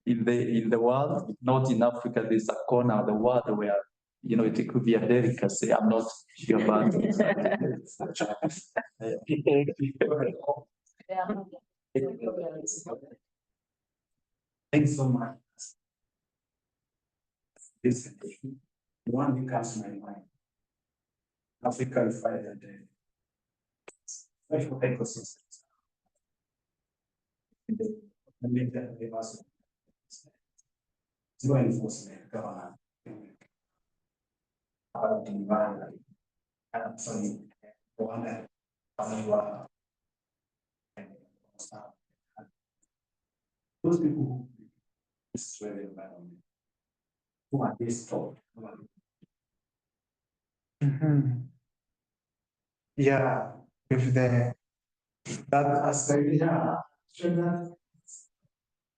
in the world. Not in Africa, there's a corner of the world where it could be a delicacy. I'm not sure about it. Thanks so much. This one that comes to my mind. Africa refined and special ecosystems. No enforcement, government. Sorry, Rwanda, those people who destroy the environment, who are destroyed. Yeah, if that aspect, yeah,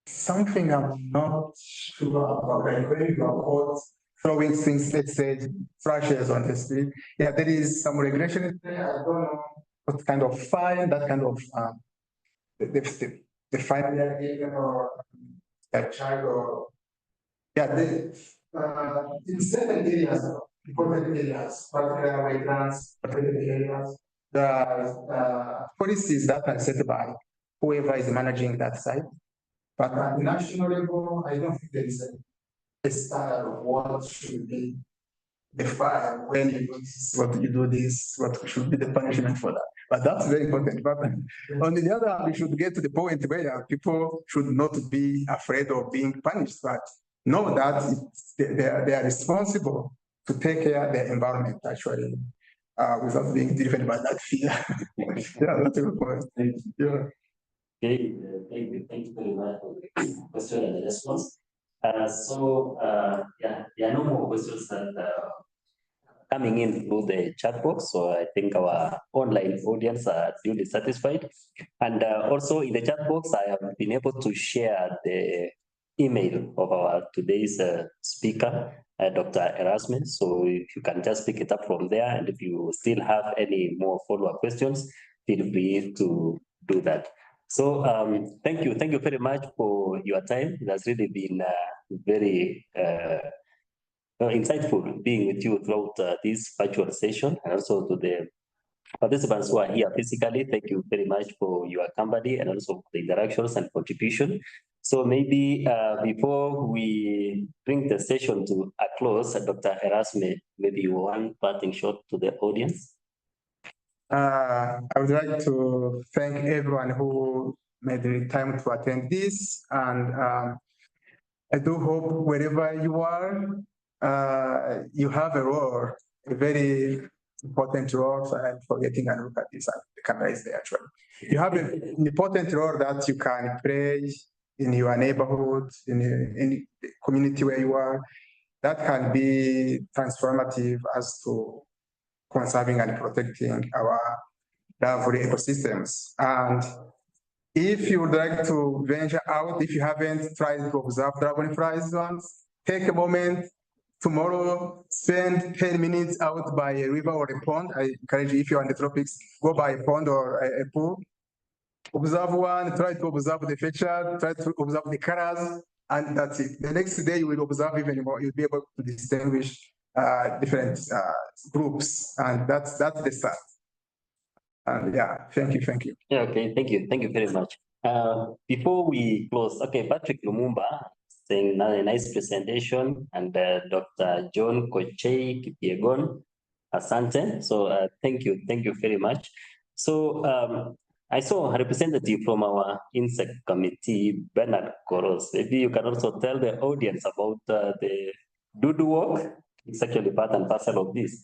something I'm not sure about, like when you are caught throwing things, let's say, trashes on the street. Yeah, there is some regulation there. I don't know what kind of fine, that kind of the fine they are given or a child or yeah, in certain areas, important areas, particularly grants, particular areas, there are policies that are set by whoever is managing that site. But at the national level, I don't think there is a standard of what should be the fine when you do this, what you do this, what should be the punishment for that. But that's very important. But on the other hand, we should get to the point where people should not be afraid of being punished, but know that they are responsible to take care of their environment actually, without being driven by that fear. Yeah, that's a good point. Yeah. Okay, thank you very much for the question and the response. Yeah, there are no more questions that coming in through the chat box. So I think our online audience are duly satisfied. And also in the chat box, I have been able to share the email of our today's speaker, Dr. Erasme. So if you can just pick it up from there. And if you still have any more follow-up questions, feel free to do that. So thank you very much for your time. It has really been very insightful being with you throughout this virtual session, and also to the participants who are here physically, thank you very much for your company and also the interactions and contribution. So maybe before we bring the session to a close, Dr. Erasme, maybe one parting shot to the audience. I would like to thank everyone who made the time to attend this, and I do hope wherever you are, you have a role, a very important role. So I'm forgetting and look at this. The camera is there actually. You have an important role that you can play in your neighborhood, in any community where you are. That can be transformative as to conserving and protecting our lovely ecosystems. And if you would like to venture out, if you haven't tried to observe dragonflies once, take a moment tomorrow, spend 10 minutes out by a river or a pond. I encourage you, if you're in the tropics, go by a pond or a pool. Observe one, try to observe the feature, try to observe the colors, and that's it. The next day you will observe even more, you'll be able to distinguish different groups, and that's the start. And yeah, thank you. Yeah, okay, thank you very much. Before we close, okay, Patrick Lumumba saying a nice presentation, and Dr. John Kochei Kipiegon, Asante. So thank you very much. So I saw a representative from our insect committee, Bernard Koros. Maybe you can also tell the audience about the Dudu walk. It's actually part and parcel of this.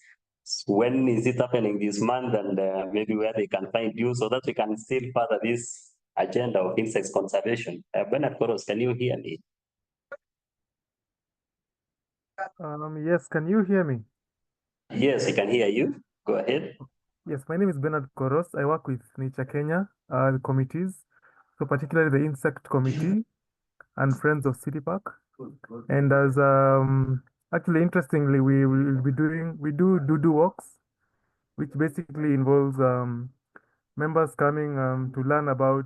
When is it happening this month, and maybe where they can find you so that we can still further this agenda of insects conservation. Bernard Koros, can you hear me? Yes, can you hear me? Yes, I can hear you. Go ahead. Yes, my name is Bernard Koros. I work with Nature Kenya committees, so particularly the Insect Committee and Friends of City Park. And as actually, interestingly, we do Dudu walks, which basically involves members coming to learn about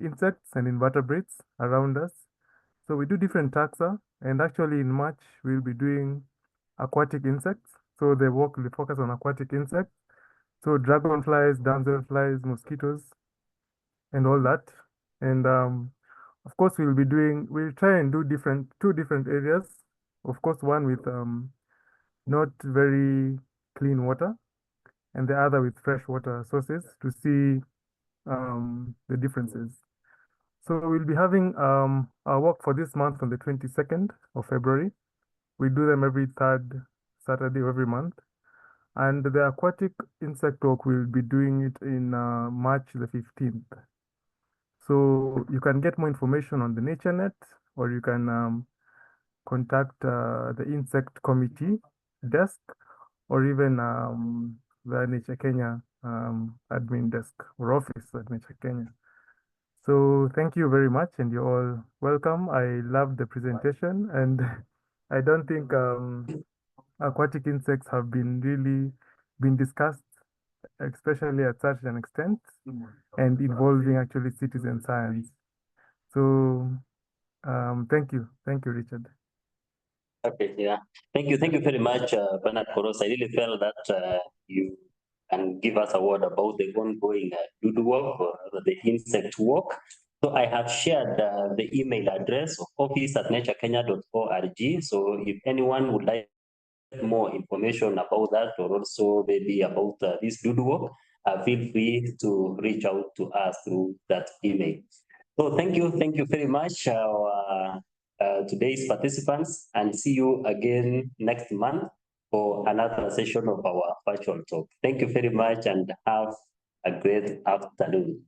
insects and invertebrates around us. So we do different taxa, and actually in March we'll be doing aquatic insects. So the walk will focus on aquatic insects. So dragonflies, damselflies, mosquitoes, and all that. And of course we'll try and do two different areas. Of course, one with not very clean water, and the other with freshwater sources to see the differences. So we'll be having our walk for this month on the 22nd of February. We do them every third Saturday of every month. And the aquatic insect walk, we'll be doing it in March the 15th. So you can get more information on the NatureNet, or you can contact the Insect Committee desk, or even the Nature Kenya admin desk or office at Nature Kenya. So thank you very much, and you're all welcome. I loved the presentation, and I don't think aquatic insects have been discussed, especially at such an extent, and involving actually citizen science. So thank you, Richard. Okay, yeah. Thank you very much, Bernard Koros. I really felt that you can give us a word about the ongoing Dudu walk or the insect walk. So I have shared the email address of office@naturekenya.org. So if anyone would like more information about that, or also maybe about this Dudu walk, feel free to reach out to us through that email. So thank you very much, today's participants, and see you again next month for another session of our virtual talk. Thank you very much, and have a great afternoon.